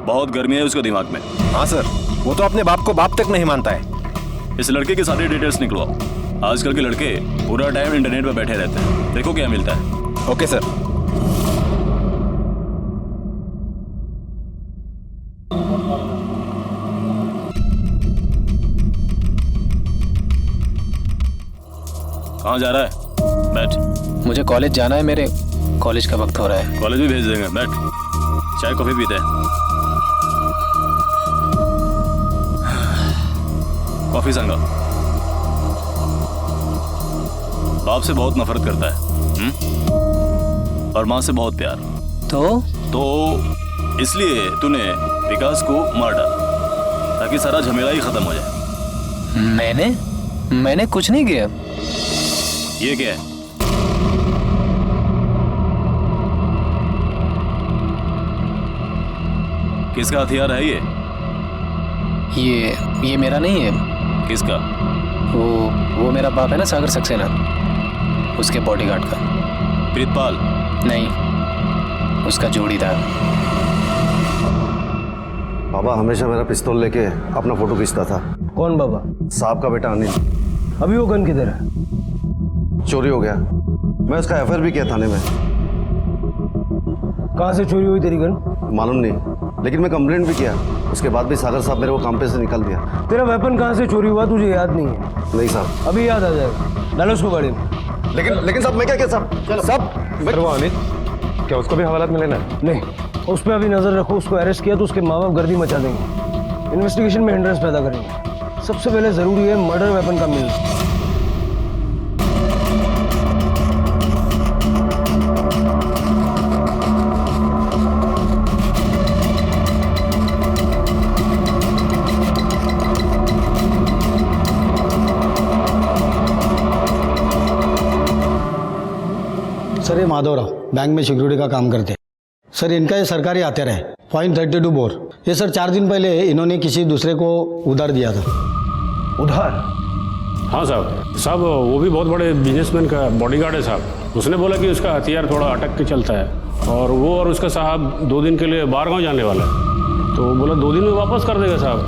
बहुत गर्मी है उसके दिमाग में। हाँ सर, वो तो अपने बाप को बाप तक नहीं मानता है। इस लड़के के सारे डिटेल्स निकलवाओ। आजकल के लड़के पूरा टाइम इंटरनेट पर बैठे रहते हैं, देखो क्या मिलता है। Okay sir. कहाँ जा रहा है? बैठ। मुझे कॉलेज जाना है, मेरे कॉलेज का वक्त हो रहा है। कॉलेज भी भेज देंगे, बैठ। चाय कॉफी पीते हैं। कॉफी संगा। बाप से बहुत नफरत करता है और माँ से बहुत प्यार। तो इसलिए तूने विकास को मार डाला ताकि सारा झमेला ही खत्म हो जाए। मैंने कुछ नहीं किया। ये क्या है? किसका हथियार है ये? ये मेरा नहीं है। किसका? वो मेरा बाप है ना, सागर सक्सेना, उसके बॉडीगार्ड का। प्रीतपाल? नहीं, उसका जोड़ीदार। बाबा हमेशा मेरा पिस्तौल लेके अपना फोटो खींचता था। कौन बाबा? साहब का बेटा अनिल। अभी वो गन किधर है? चोरी हो गया। मैं उसका एफआईआर भी किया थाने में। कहाँ से चोरी हुई तेरी गन? मालूम नहीं, लेकिन मैं कंप्लेंट भी किया। उसके बाद भी सागर साहब मेरे को काम पे से निकाल दिया। तेरा वेपन कहाँ से चोरी हुआ तुझे याद नहीं है? नहीं साहब। अभी याद आ जाएगा, डालो उसको गाड़ी में। लेकिन साहब मैं क्या साहब? सर वो अनिल, क्या उसको भी हवालात में लेना है? नहीं, उस पर अभी नजर रखो। उसको अरेस्ट किया तो उसके माँ बाप गर्दी मचा देंगे, इन्वेस्टिगेशन में हिंड्रेंस पैदा करेंगे। सबसे पहले जरूरी है मर्डर वेपन का मिलना। सर ये माधवराव बैंक में सिक्योरिटी का काम करते हैं। सर इनका ये सरकारी हथियार है, .32 बोर। ये सर 4 दिन पहले इन्होंने किसी दूसरे को उधार दिया था। उधार? हाँ साहब वो भी बहुत बड़े बिजनेसमैन का बॉडीगार्ड है साहब। उसने बोला कि उसका हथियार थोड़ा अटक के चलता है और वो और उसका साहब 2 दिन के लिए बाहर गाँव जाने वाला है, तो बोला 2 दिन में वापस कर देगा साहब।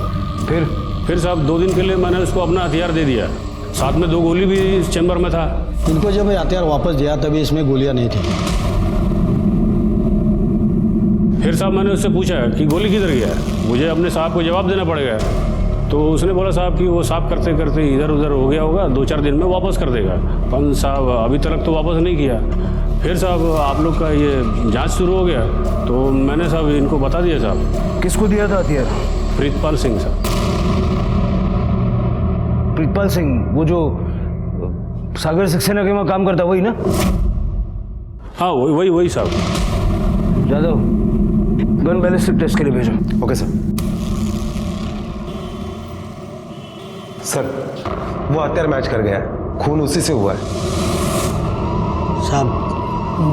फिर साहब 2 दिन के लिए मैंने उसको अपना हथियार दे दिया, साथ में 2 गोली भी इस चैम्बर में था। इनको जब ये हथियार वापस दिया तभी इसमें गोलियां नहीं थी। फिर साहब मैंने उससे पूछा कि गोली किधर गया है, मुझे अपने साहब को जवाब देना पड़ेगा। तो उसने बोला साहब कि वो साफ करते करते इधर उधर हो गया होगा, 2-4 दिन में वापस कर देगा। पर साहब अभी तक तो वापस नहीं किया। फिर साहब आप लोग का ये जांच शुरू हो गया तो मैंने साहब इनको बता दिया साहब। किसको दिया था हथियार? प्रीतपाल सिंह साहब। प्रीतपाल सिंह, वो जो सागर सक्सेना के वहाँ काम करता वही ना? हाँ वही साहब। जादव, गन बैलिस्टिक टेस्ट के लिए भेजो। Okay sir. सर, वो हथियार मैच कर गया है, खून उसी से हुआ है। साहब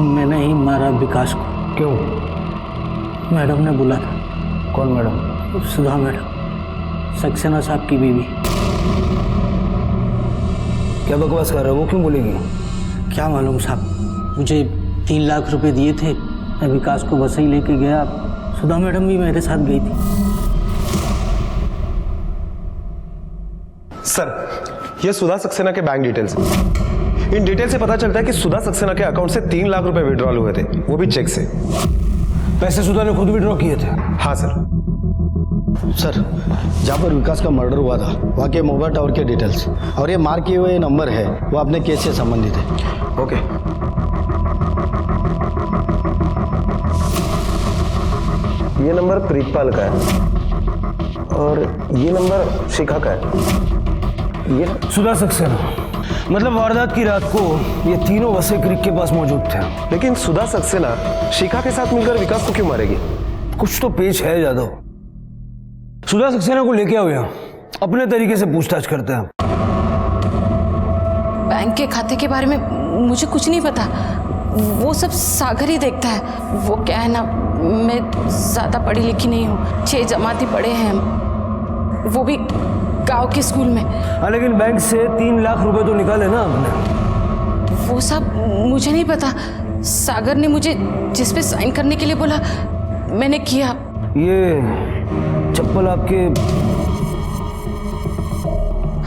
मैंने ही मारा विकास को। क्यों? मैडम ने बोला था। कौन मैडम? सुधा मैडम, सक्सेना साहब की बीवी। क्या बकवास कर रहा है, वो क्यों बोलेगी? क्या मालूम साहब, मुझे 3 लाख रुपए दिए थे, मैं विकास को वसई लेके गया, सुधा मैडम भी मेरे साथ गई थी। सर, ये सुधा सक्सेना के बैंक डिटेल्स हैं। इन डिटेल से पता चलता है कि सुधा सक्सेना के अकाउंट से 3 लाख रुपए विड्रॉल हुए थे, वो भी चेक से। पैसे सुधा ने खुद विड्रॉ किए थे? हाँ सर। सर, जहाँ पर विकास का मर्डर हुआ था वहाँ के मोबाइल टावर के डिटेल्स और ये मार्क किए हुए नंबर है वो अपने केस से संबंधित है। ओके। ये नंबर प्रीतपाल का है और ये नंबर शिखा का है। ये सुधा सक्सेना, मतलब वारदात की रात को ये तीनों वसई क्रिक के पास मौजूद थे। लेकिन सुधा सक्सेना शिखा के साथ मिलकर विकास को क्यों मारेगी? कुछ तो पेच है जादव। सुधा सक्सेना को लेके आओ यहाँ, अपने तरीके से पूछताछ करते हैं। बैंक के खाते के बारे में मुझे कुछ नहीं पता, वो सब सागर ही देखता है। वो क्या है ना, मैं ज्यादा पढ़ी लिखी नहीं हूँ, 6 जमाती पढ़े हैं हम, वो भी गांव के स्कूल में। हाँ, लेकिन बैंक से 3 लाख रुपए तो निकाले ना आपने। वो सब मुझे नहीं पता, सागर ने मुझे जिस पे साइन करने के लिए बोला मैंने किया। ये चप्पल आपके,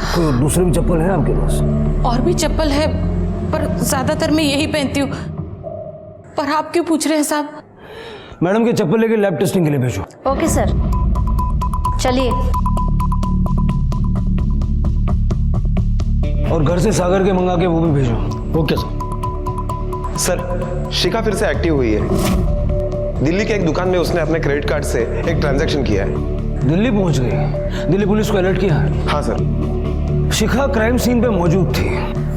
कोई दूसरे भी चप्पल है आपके पास? और भी चप्पल है पर ज्यादातर मैं यही पहनती हूँ। पर आप क्यों पूछ रहे हैं साहब? मैडम के चप्पल लेके लैब टेस्टिंग के लिए भेजो। ओके सर, चलिए। और घर से सागर के मंगा के वो भी भेजो। Okay sir. सर, शिखा फिर से एक्टिव हुई है। दिल्ली के एक दुकान में उसने अपने क्रेडिट कार्ड से एक ट्रांजैक्शन किया है। दिल्ली पहुंच गई? दिल्ली पुलिस को अलर्ट किया? हाँ सर। शिखा क्राइम सीन पे मौजूद थी।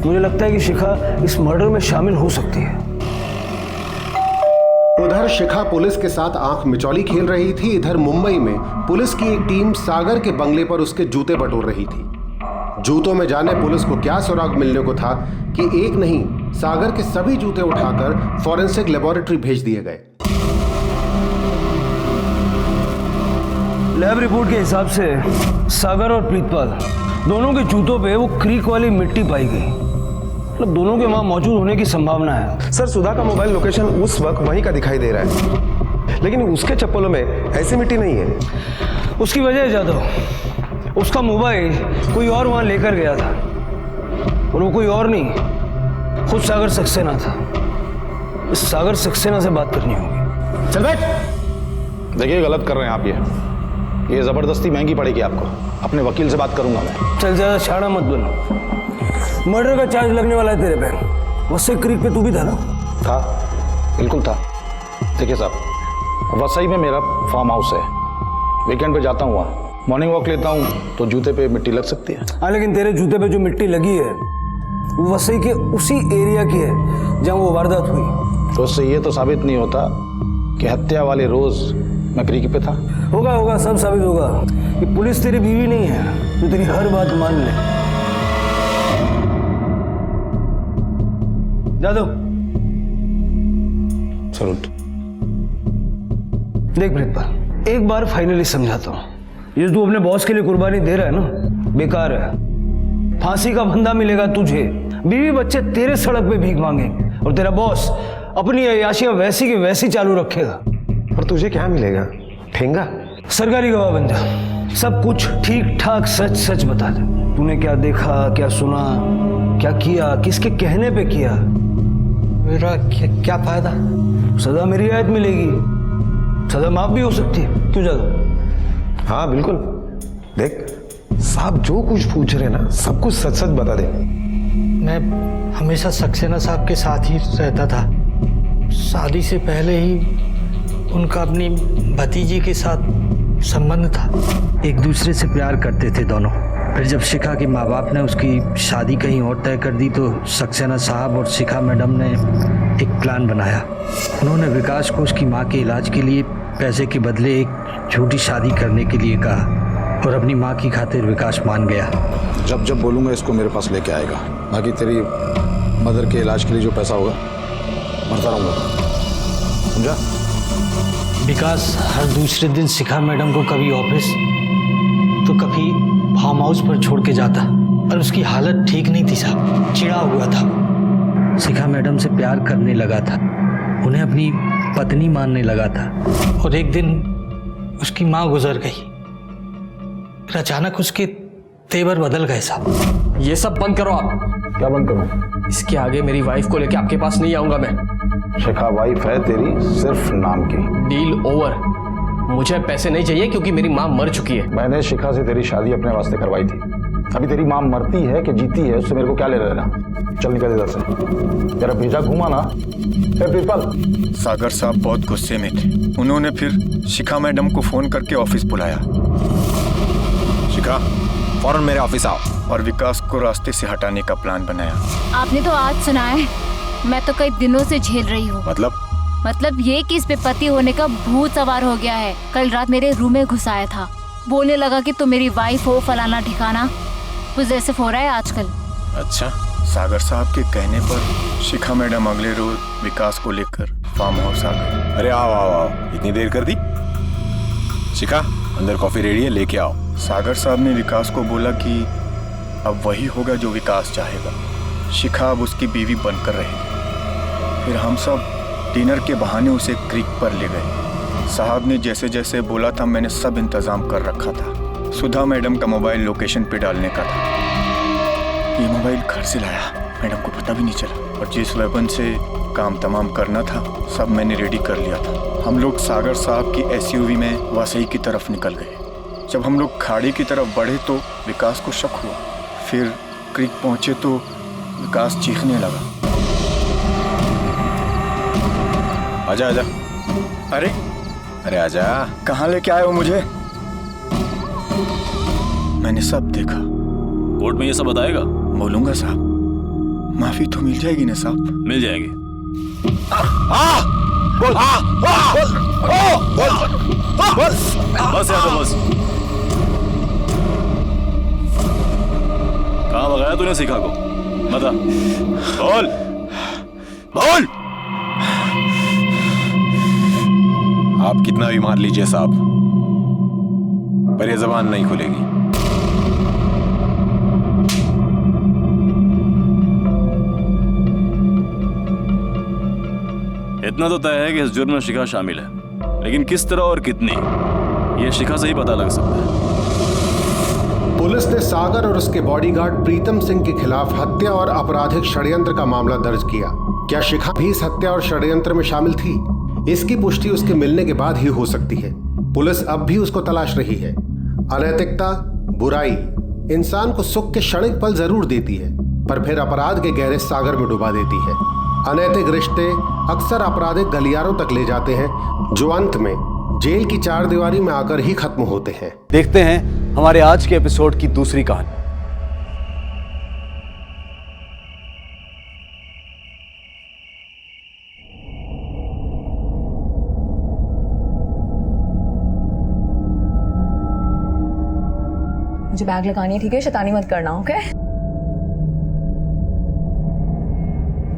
मुझे लगता है कि शिखा इस मर्डर में शामिल हो सकती है। उधर शिखा पुलिस के साथ आंख मिचौली खेल रही थी, इधर मुंबई में पुलिस की एक टीम सागर के बंगले पर उसके जूते बटोर रही थी। जूतों में जाने पुलिस को क्या सुराग मिलने को था कि एक नहीं, सागर के सभी जूते उठाकर फॉरेंसिक लेबोरेटरी भेज दिए गए। लैब रिपोर्ट के हिसाब से सागर और प्रीतपाल दोनों के जूतों पे वो क्रीक वाली मिट्टी पाई गई। मतलब दोनों के वहां मौजूद होने की संभावना है। सर, सुधा का मोबाइल लोकेशन उस वक्त वहीं का दिखाई दे रहा है, लेकिन उसके चप्पलों में ऐसी मिट्टी नहीं है। उसकी वजह है जादव, उसका मोबाइल कोई और वहां लेकर गया था और वो कोई और नहीं, खुद सागर सक्सेना था। इस सागर सक्सेना से बात करनी होगी। चल बैठ। देखिए गलत कर रहे हैं आप, ये जबरदस्ती महंगी पड़ेगी आपको। अपने वकील से बात करूंगा मैं। चल, ज्यादा छाड़ा मत बनो। मर्डर का चार्ज लगने वाला है तेरे पे। वसई क्रीक पे तू भी था ना? था, बिल्कुल था। देखिए साहब, वसई में मेरा फार्म हाउस है, वीकेंड पे जाता हूँ वहाँ, मॉर्निंग वॉक लेता हूँ तो जूते पे मिट्टी लग सकती है। हाँ, लेकिन तेरे जूते पे जो मिट्टी लगी है वो वसई के उसी एरिया की है जहाँ वो वारदात हुई। तो उससे ये तो साबित नहीं होता कि हत्या वाले रोज मैं क्रीक पे था। होगा होगा, सब साबित होगा। कि पुलिस तेरी बीवी नहीं है जो तेरी हर बात मान ले। जादव, सलूट। देख प्रीतपाल, एक बार फाइनली समझाता हूँ, ये तू अपने बॉस के लिए कुर्बानी दे रहा है ना, बेकार है। फांसी का फंदा मिलेगा तुझे, बीवी बच्चे तेरे सड़क पे भीख मांगेंगे और तेरा बॉस अपनी अय्याशियां वैसी की वैसी चालू रखेगा। और तुझे क्या मिलेगा? ठेंगा? सरकारी गवाह बन जा, सब कुछ ठीक ठाक सच सच बता दे। तूने क्या देखा, क्या सुना, क्या किया, किसके कहने पे किया। मेरा क्या फायदा? सदा मेरी रियायत मिलेगी। सजा माफ भी हो सकती है, क्यों ज्यादा? हाँ बिल्कुल। देख साहब जो कुछ पूछ रहे ना सब कुछ सच सच बता दे। मैं हमेशा सक्सेना साहब के साथ ही रहता था। शादी से पहले ही उनका अपनी भतीजी के साथ संबंध था। एक दूसरे से प्यार करते थे दोनों। फिर जब शिखा के माँ बाप ने उसकी शादी कहीं और तय कर दी तो सक्सेना साहब और शिखा मैडम ने एक प्लान बनाया। उन्होंने विकास को उसकी माँ के इलाज के लिए पैसे के बदले एक झूठी शादी करने के लिए कहा और अपनी माँ की खातिर विकास मान गया। जब जब बोलूँगा इसको मेरे पास लेके आएगा। बाकी तेरी मदर के इलाज के लिए जो पैसा होगा भरता रहूँगा, समझा? विकास हर दूसरे दिन शिखा मैडम को कभी ऑफिस तो कभी फार्म हाउस पर छोड़ के जाता और उसकी हालत ठीक नहीं थी साहब, चिढ़ा हुआ था। शिखा मैडम से प्यार करने लगा था, उन्हें अपनी पत्नी मानने लगा था और एक दिन उसकी माँ गुजर गई। फिर अचानक उसके तेवर बदल गए साहब। ये सब बंद करो आप। क्या बंद करो? इसके आगे मेरी वाइफ को लेके आपके पास नहीं आऊंगा मैं। शिखा वाइफ है तेरी, सिर्फ नाम की। Deal over. मुझे पैसे नहीं चाहिए क्योंकि मेरी माँ मर चुकी है। मैंने शिखा से तेरी शादी अपने वास्ते करवाई थी। अभी तेरी माँ मरती है कि जीती है उससे मेरे को क्या ले लेना। चल निकल इधर से, तेरा भेजा घुमा ना। प्रिंसिपल सागर साहब बहुत गुस्से में थे। उन्होंने फिर शिखा मैडम को फोन करके ऑफिस बुलाया। शिखा फौरन मेरे ऑफिस आओ और विकास को रास्ते से हटाने का प्लान बनाया। आपने तो आज सुना है, मैं तो कई दिनों से झेल रही हूँ। मतलब ये कि इस पे पति होने का भूत सवार हो गया है। कल रात मेरे रूम में घुस आया था, बोलने लगा कि तुम मेरी वाइफ हो, फलाना ठिकाना। कुछ जैसे हो रहा है आजकल। अच्छा, सागर साहब के कहने पर शिखा मैडम अगले रोज विकास को लेकर फार्म हाउस आ गई। अरे आओ आओ आओ, इतनी देर कर दी? शिखा अंदर कॉफी रेडी है, लेके आओ। सागर साहब ने विकास को बोला कि अब वही होगा जो विकास चाहेगा। शिखा अब उसकी बीवी बनकर रहेगी। फिर हम सब डिनर के बहाने उसे क्रीक पर ले गए। साहब ने जैसे जैसे बोला था मैंने सब इंतजाम कर रखा था। सुधा मैडम का मोबाइल लोकेशन पे डालने का था। ये मोबाइल घर से लाया, मैडम को पता भी नहीं चला। और जिस वेपन से काम तमाम करना था सब मैंने रेडी कर लिया था। हम लोग सागर साहब की एसयूवी में वासई की तरफ निकल गए। जब हम लोग खाड़ी की तरफ बढ़े तो विकास को शक हुआ। फिर क्रीक पहुंचे तो विकास चीखने लगा। आजा आजा। अरे आजा। कहाँ लेके आए हो मुझे? मैंने सब देखा। कोर्ट में ये सब बताएगा? बोलूंगा साहब। माफी तो मिल जाएगी ना साहब? मिल जाएगी। बोल बस यार, तो बस। कहाँ भगाया तूने शिखा को? बता। बोल। आप कितना भी मार लीजिए साहब, पर ये जबान नहीं खुलेगी। इतना तो तय है कि इस जुर्म में शिखा शामिल है, लेकिन किस तरह और कितनी, ये शिखा से ही पता लग सकता है। पुलिस ने सागर और उसके बॉडीगार्ड प्रीतम सिंह के खिलाफ हत्या और आपराधिक षड्यंत्र का मामला दर्ज किया। क्या शिखा भी इस हत्या और षड्यंत्र में शामिल थी? इसकी पुष्टि उसके मिलने के बाद ही हो सकती है। पुलिस अब भी उसको तलाश रही है। अनैतिकता, बुराई इंसान को सुख के क्षणिक पल जरूर देती है, पर फिर अपराध के गहरे सागर में डुबा देती है। अनैतिक रिश्ते अक्सर आपराधिक गलियारों तक ले जाते हैं, जो अंत में जेल की चारदीवारी में आकर ही खत्म होते हैं। देखते हैं हमारे आज के एपिसोड की दूसरी कहानी। मुझे बैग लगानी है, ठीक है? शैतानी मत करना, ओके?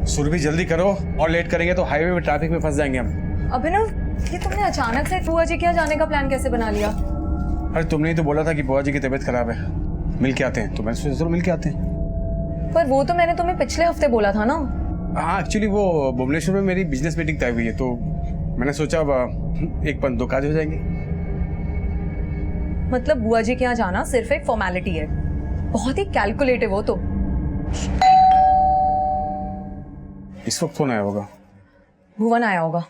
सुरभि जल्दी करो, और लेट करेंगे तो हाईवे में ट्रैफिक में फंस जाएंगे हम। अभिनव, ये तुमने अचानक से बुआ जी के यहाँ जाने का प्लान कैसे बना लिया? अरे तुमने ही तो बोला था कि बुआ जी की तबीयत खराब है, मिल के आते हैं, तो मैंने सोचा चलो मिल के आते हैं। पर वो तो मैंने तुम्हें पिछले हफ्ते बोला था ना। हाँ, एक्चुअली वो भुवनेश्वर में मेरी बिजनेस मीटिंग तय हुई है, तो मैंने सोचा अब एक पंथ दो काज हो जाएंगे। मतलब बुआ जी के यहाँ जाना सिर्फ एक फॉर्मेलिटी है, बहुत ही कैलकुलेटिव हो तो। इस वक्त कौन आया होगा? भुवन आया होगा।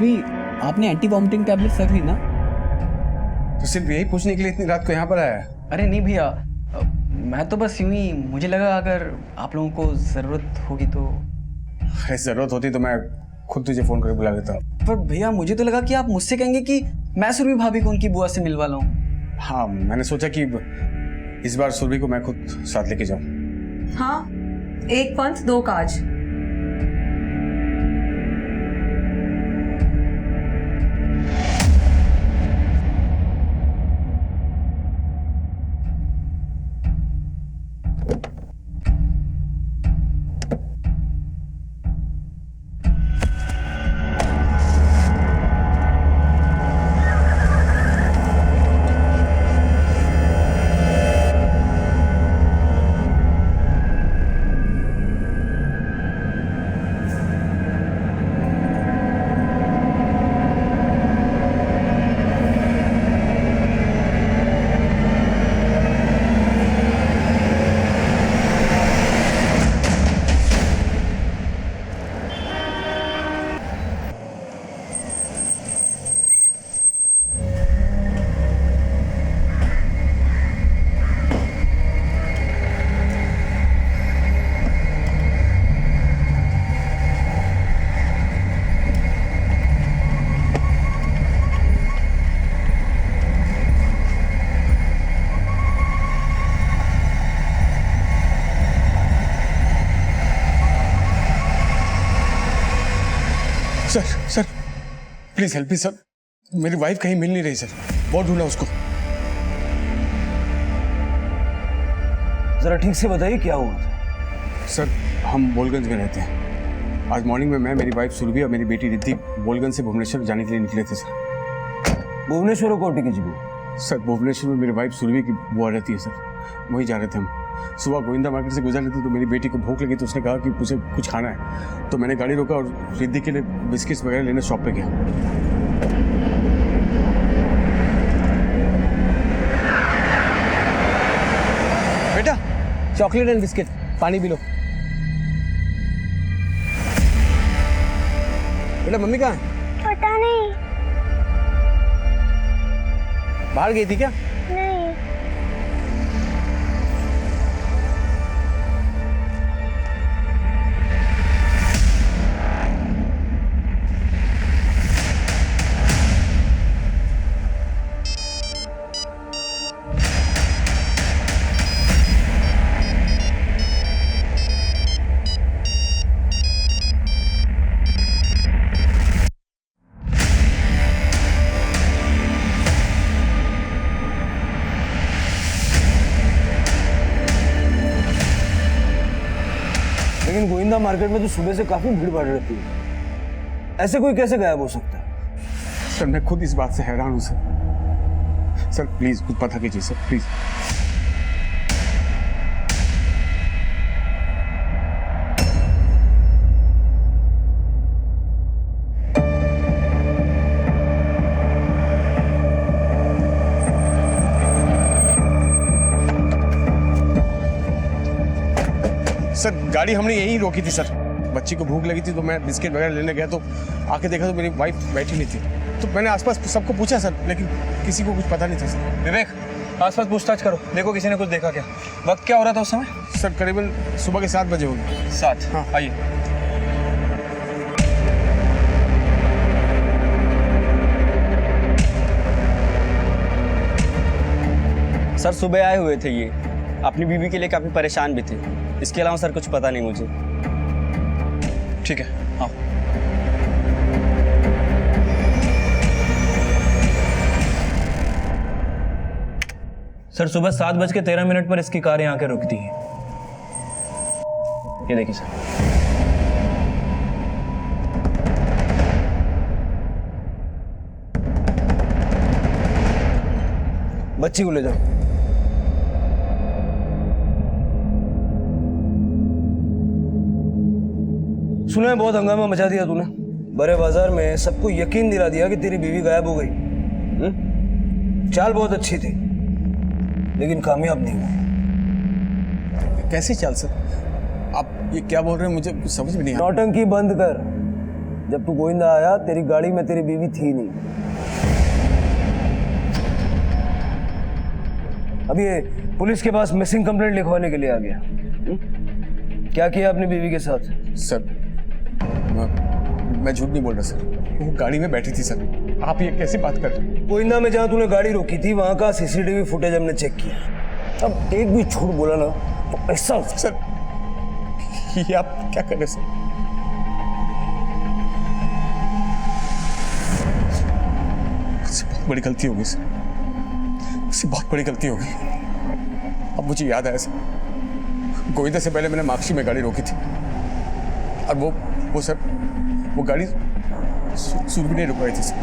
भाभी आपने एंटी वॉमिटिंग टैबलेट्स रख ली ना? तो सिर्फ यही पूछने के लिए इतनी रात को यहाँ पर आया है? अरे नहीं भैया, मैं तो बस यूं ही, मुझे लगा अगर आप लोगों को ज़रूरत होगी तो। अरे ज़रूरत होती तो मैं खुद तुझे फ़ोन करके बुला लेता। पर भैया मुझे तो लगा कि आप मुझसे कहेंगे कि मैं सुरभि भाभी को उनकी बुआ से मिलवा लाऊं। हाँ, मैंने सोचा कि इस बार सुरभि को मैं खुद साथ लेके जाऊँ। हाँ, एक पंथ दो काज। Sir please help me sir, मेरी वाइफ कहीं मिल नहीं रही सर, बहुत ढूंढा उसको। जरा ठीक से बताइए क्या हुआ था? सर हम बोलगंज में रहते हैं। आज मॉर्निंग में मैं, मेरी वाइफ सुरभि और मेरी बेटी रिद्धि बोलगंज से भुवनेश्वर जाने के लिए निकले थे सर। भुवनेश्वर को टिकट जी? सर भुवनेश्वर में मेरी वाइफ सुरभि की बुआ रहती है सर, वहीं जा रहे थे हम। सुबह गोविंदा मार्केट से गुजर रहे थे तो मेरी बेटी को भूख लगी तो उसने कहा कि मुझे कुछ खाना है, तो मैंने गाड़ी रोका और रिद्धि के लिए बिस्किट्स वगैरह लेने शॉप पे गया। बेटा चॉकलेट एंड बिस्किट, पानी भी लो। बेटा मम्मी कहाँ है? पता नहीं। बाहर गई थी क्या? नहीं। लेकिन गोविंदा मार्केट में तो सुबह से काफी भीड़ भाड़ रहती है, ऐसे कोई कैसे गायब हो सकता है? सर मैं खुद इस बात से हैरान हूँ सर। सर प्लीज कुछ पता कीजिए सर, प्लीज। सर गाड़ी हमने यहीं रोकी थी सर, बच्ची को भूख लगी थी तो मैं बिस्किट वगैरह लेने गया तो आके देखा तो मेरी वाइफ बैठी नहीं थी, तो मैंने आसपास सबको पूछा सर, लेकिन किसी को कुछ पता नहीं था सर। विवेक आसपास पूछताछ करो, देखो किसी ने कुछ देखा क्या। वक्त क्या हो रहा था उस समय? सर करीबन सुबह के 7 बजे होंगे। 7? हाँ आइए। सर सुबह आए हुए थे ये, अपनी बीवी के लिए काफ़ी परेशान भी थे, इसके अलावा सर कुछ पता नहीं मुझे। ठीक है आओ। सर सुबह 7:13 पर इसकी कार यहाँ के रुकती है, ये देखिए सर। बच्ची को ले जाओ। सुना है बहुत हंगामा मचा दिया तूने, बड़े बाजार में सबको यकीन दिला दिया कि तेरी बीवी गायब हो गई। चाल बहुत अच्छी थी लेकिन कामयाब नहीं हुई। कैसी चाल सर? आप ये क्या बोल रहे हैं, मुझे कुछ समझ में नहीं आ रहा। नौटंकी बंद कर, जब तू गोविंदा आया तेरी गाड़ी में तेरी बीवी थी नहीं। अब ये पुलिस के पास मिसिंग कंप्लेंट लिखवाने के लिए आ गया। क्या किया अपनी बीवी के साथ? सर मैं झूठ नहीं बोल रहा सर, वो गाड़ी में बैठी थी सर। आप ये कैसी बात कर रहे हैं? गोविंदा में जहाँ तूने गाड़ी रोकी थी वहाँ का सीसीटीवी फुटेज हमने चेक किया। अब एक भी झूठ बोला ना तो ऐसा सर, ये आप क्या कर रहे सर? मुझसे बहुत बड़ी गलती हो गई सर, मुझसे बहुत बड़ी गलती हो गई। अब मुझे याद आया सर, गोविंदा से पहले मैंने माक्सी में गाड़ी रोकी थी और वो सर वो गाड़ी सुरभि ने रुकवाई थी सर।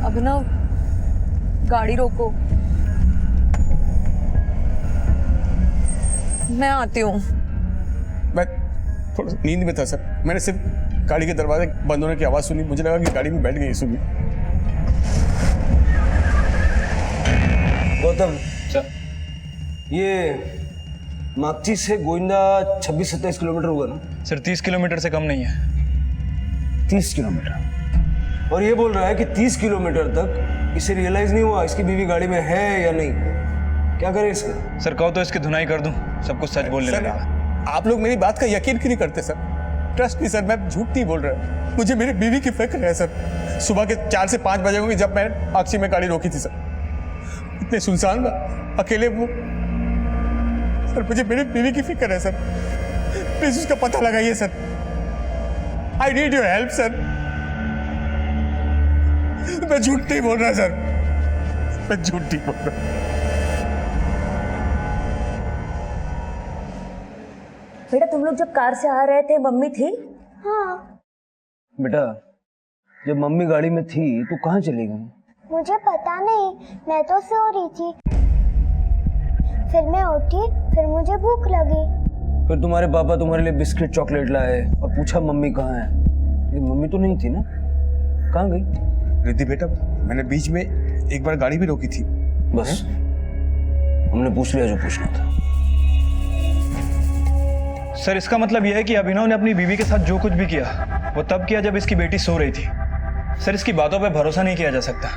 अभिनव, गाड़ी रोको, मैं आती हूँ। मैं थोड़ा नींद में था सर, मैंने सिर्फ गाड़ी के दरवाजे बंद होने की आवाज़ सुनी, मुझे लगा कि गाड़ी में बैठ गई सुनी। गौतम सर, ये माक्ची से गोविंदा 26-27 किलोमीटर हुआ ना? सर 30 किलोमीटर से कम नहीं है। 30 किलोमीटर? और ये बोल रहा है कि 30 किलोमीटर तक इसे रियलाइज नहीं हुआ इसकी बीवी गाड़ी में है या नहीं। क्या करे इसका? सर कहो तो इसकी धुनाई कर दूं, सब कुछ सच बोलने लगा। आप लोग मेरी बात का यकीन क्यों नहीं करते सर? ट्रस्ट मी सर, मैं झूठ नहीं बोल रहा, मुझे मेरी बीवी की फिक्र है सर। सुबह के 4 से 5 बजे होंगे जब मैं माक्सी में गाड़ी रोकी थी सर, इतने सुनसान अकेले वो सर, मुझे मेरी बीवी की फिक्र है सर। प्लीज उसका पता लगाइए sir, I need your help sir. मैं झूठ नहीं बोल रहा सर, मैं झूठ नहीं बोल रहा। बेटा तुम लोग जब कार से आ रहे थे मम्मी थी? हाँ। बेटा जब मम्मी गाड़ी में थी तो कहाँ चली गई? मुझे पता नहीं, मैं तो सो रही थी। फिर मैं उठी, फिर मुझे भूख लगी। फिर तुम्हारे पापा तुम्हारे लिए बिस्किट चॉकलेट लाए और पूछा मम्मी कहाँ है? लेकिन मम्मी तो नहीं थी ना, कहाँ गई? रिद्धि बेटा, मैंने बीच में एक बार गाड़ी भी रोकी थी। बस हमने पूछ लिया जो पूछना था। सर इसका मतलब यह है कि अभिनव ने अपनी बीवी के साथ जो कुछ भी किया वो तब किया जब इसकी बेटी सो रही थी। सर इसकी बातों पे भरोसा नहीं किया जा सकता।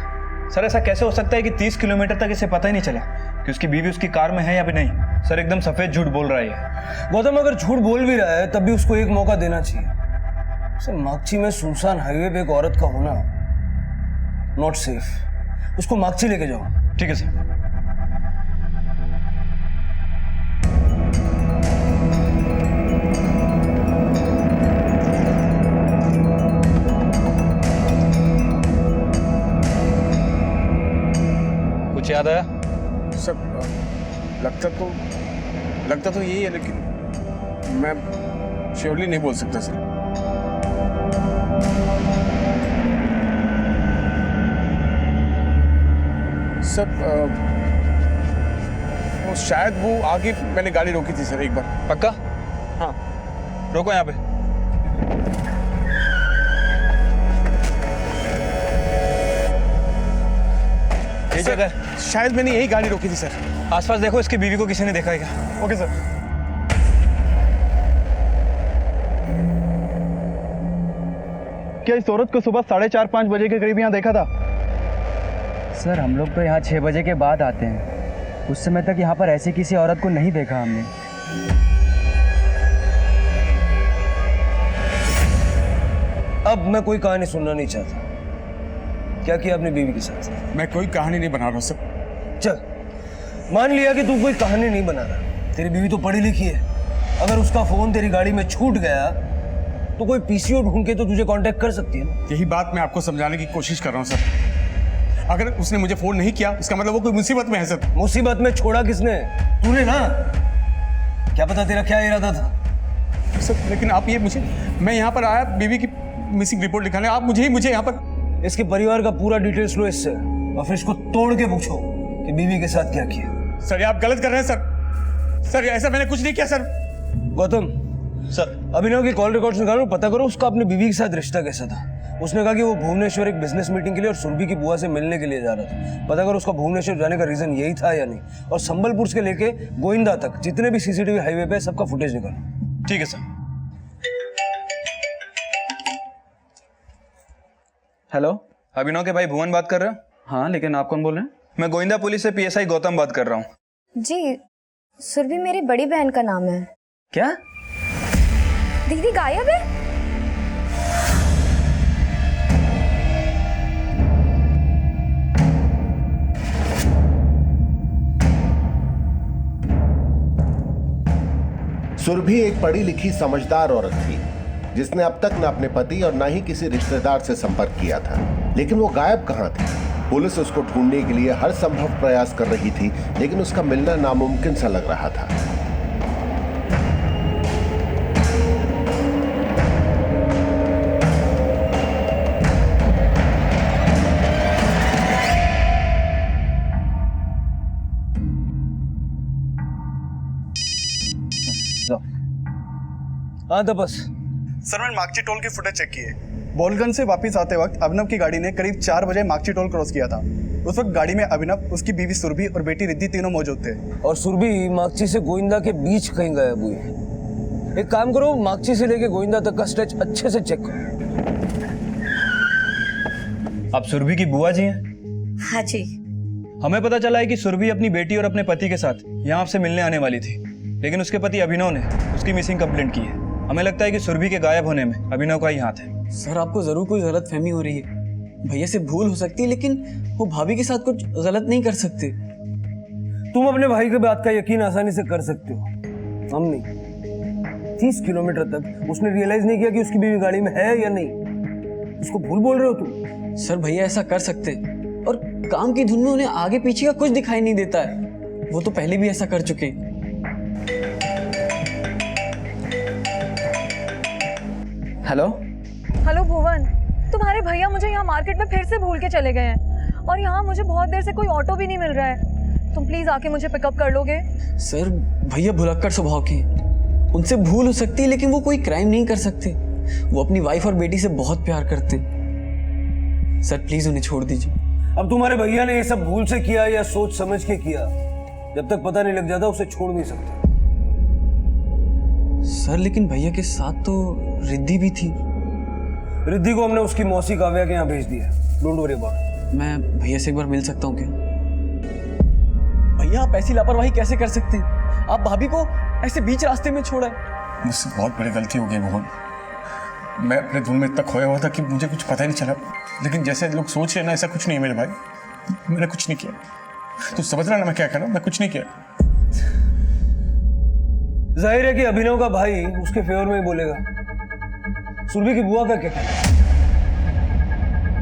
सर ऐसा कैसे हो सकता है कि 30 किलोमीटर तक इसे पता ही नहीं चला कि उसकी बीवी उसकी कार में है या भी नहीं? सर एकदम सफेद झूठ बोल रहा है। गौतम अगर झूठ बोल भी रहा है तब भी उसको एक मौका देना चाहिए। सर माक्ची में सुनसान हाईवे पे एक औरत का होना नॉट सेफ। उसको माक्ची लेके जाओ। ठीक है सर। कुछ याद आया? सब लगता तो यही है, लेकिन मैं श्योरली नहीं बोल सकता सर। सब वो शायद वो आगे मैंने गाड़ी रोकी थी सर एक बार। पक्का? हाँ। रोको यहाँ पे। ये जगह शायद मैंने यही गाड़ी रोकी थी सर। आसपास देखो, इसकी बीवी को किसी ने देखा है क्या? Okay sir. क्या इस औरत को सुबह 4:30-5 बजे के करीब यहाँ देखा था? सर हम लोग तो यहाँ 6 बजे के बाद आते हैं, उस समय तक यहाँ पर ऐसी किसी औरत को नहीं देखा हमने। अब मैं कोई कहानी सुनना नहीं चाहता। क्या किया अपनी बीवी के साथ? मैं कोई कहानी नहीं बना रहा सर। चल मान लिया कि तू कोई कहानी नहीं बना रहा, तेरी बीवी तो पढ़ी लिखी है। अगर उसका फोन तेरी गाड़ी में छूट गया तो कोई पीसीओ ढूंढ के तो तुझे कांटेक्ट कर सकती है ना। यही बात मैं आपको समझाने की कोशिश कर रहा हूँ सर। अगर उसने मुझे फोन नहीं किया इसका मतलब वो कोई मुसीबत में है सर। मुसीबत में छोड़ा किसने? तूने ना। क्या पता तेरा क्या इरादा था सर। लेकिन आप ये मैं यहाँ पर आया बीवी की मिसिंग रिपोर्ट लिखाने, आप मुझे यहाँ पर इसके परिवार का पूरा डिटेल्स लो इससे और फिर इसको तोड़ के पूछो कि बीवी के साथ क्या किया। सर ये आप गलत कर रहे हैं सर। सर ऐसा मैंने कुछ नहीं किया सर। गौतम सर अभिनव की कॉल रिकॉर्ड्स निकालो, पता करो उसका अपनी बीवी के साथ रिश्ता कैसा था। उसने कहा कि वो भुवनेश्वर एक बिजनेस मीटिंग के लिए और सुरभि की बुआ से मिलने के लिए जा रहा था। पता कर उसका भुवनेश्वर जाने का रीजन यही था या नहीं, और संबलपुर से लेके गोविंदा तक जितने भी सीसीटीवी हाईवे पे सबका फुटेज निकालो। ठीक है सर। हेलो, अभिनव के भाई भुवन बात कर रहे हो? हाँ, लेकिन आप कौन बोल रहे हैं? मैं गोविंदा पुलिस से पीएसआई गौतम बात कर रहा हूँ। जी, सुरभि मेरी बड़ी बहन का नाम है। क्या? दीदी गायब है? सुरभि एक पढ़ी लिखी समझदार औरत थी जिसने अब तक न अपने पति और न ही किसी रिश्तेदार से संपर्क किया था, लेकिन वो गायब कहाँ थी? पुलिस उसको ढूंढने के लिए हर संभव प्रयास कर रही थी, लेकिन उसका मिलना नामुमकिन सा लग रहा था। हाँ तो बस सर, मैंने मागची टोल की फुटेज चेक की है। बोलगंज से वापस आते वक्त अभिनव की गाड़ी ने करीब 4 बजे मागची टोल क्रॉस किया था। उस वक्त गाड़ी में अभिनव, उसकी बीवी सुरभि और बेटी रिद्धि तीनों मौजूद थे। और सुरभि मागची से गोविंदा के बीच कहीं गायब हुई है। एक काम करो, मागची से लेके गोविंदा तक का स्ट्रेच अच्छे से चेक करो। आप सुरभि की बुआ जी हैं? हाँ जी। हमें पता चला है कि सुरभि अपनी बेटी और अपने पति के साथ यहाँ आपसे मिलने आने वाली थी, लेकिन उसके पति अभिनव ने उसकी मिसिंग कंप्लेंट की है। हमें लगता है कि सुरभि के गायब होने में अभिनव का ही हाथ है। सर, आपको जरूर कोई गलत फहमी हो रही है। भैया से भूल हो सकती है, लेकिन वो भाभी के साथ कुछ गलत नहीं कर सकते। तुम अपने भाई की बात का यकीन आसानी से कर सकते हो, हम नहीं। 30 किलोमीटर तक उसने रियलाइज नहीं किया कि उसकी बीवी गाड़ी में है या नहीं। उसको भूल बोल रहे हो तुम? सर, भैया ऐसा कर सकते, और काम की धुन में उन्हें आगे पीछे का कुछ दिखाई नहीं देता है। वो तो पहले भी ऐसा कर चुके हैं। हेलो हेलो भुवन, तुम्हारे भैया मुझे यहाँ मार्केट में फिर से भूल के चले गए हैं, और यहाँ मुझे बहुत देर से कोई ऑटो भी नहीं मिल रहा है। तुम प्लीज आके मुझे पिकअप कर लोगे? सर, भैया भुलक्कड़ स्वभाव के, उनसे भूल हो सकती है, लेकिन वो कोई क्राइम नहीं कर सकते। वो अपनी वाइफ और बेटी से बहुत प्यार करते हैं। सर प्लीज उन्हें छोड़ दीजिए। अब तुम्हारे भैया ने ये सब भूल से किया या सोच समझ के किया, जब तक पता नहीं लग जाता उसे छोड़ नहीं सकते। सर, लेकिन भैया के साथ तो रिद्धि भी थी। रिद्धि को हमने उसकी मौसी काव्या के यहाँ भेज दिया। Don't worry about. मैं भैया से एक बार मिल सकता हूँ क्या? भैया, आप ऐसी लापरवाही कैसे कर सकते हैं? आप भाभी को ऐसे बीच रास्ते में छोड़ा है। मुझसे बहुत बड़ी गलती हो गई भुवन। मैं अपने धुन में इतना खोया हुआ था कि मुझे कुछ पता ही नहीं चला। लेकिन जैसे लोग सोच रहे हैं ना, ऐसा कुछ नहीं है मेरे भाई। मैंने कुछ नहीं किया। तू समझ रहा ना मैं क्या कर रहा हूँ? मैं कुछ नहीं किया। जाहिर है कि अभिनव का भाई उसके फेवर में ही बोलेगा। सुरभि की बुआ का क्या कहना?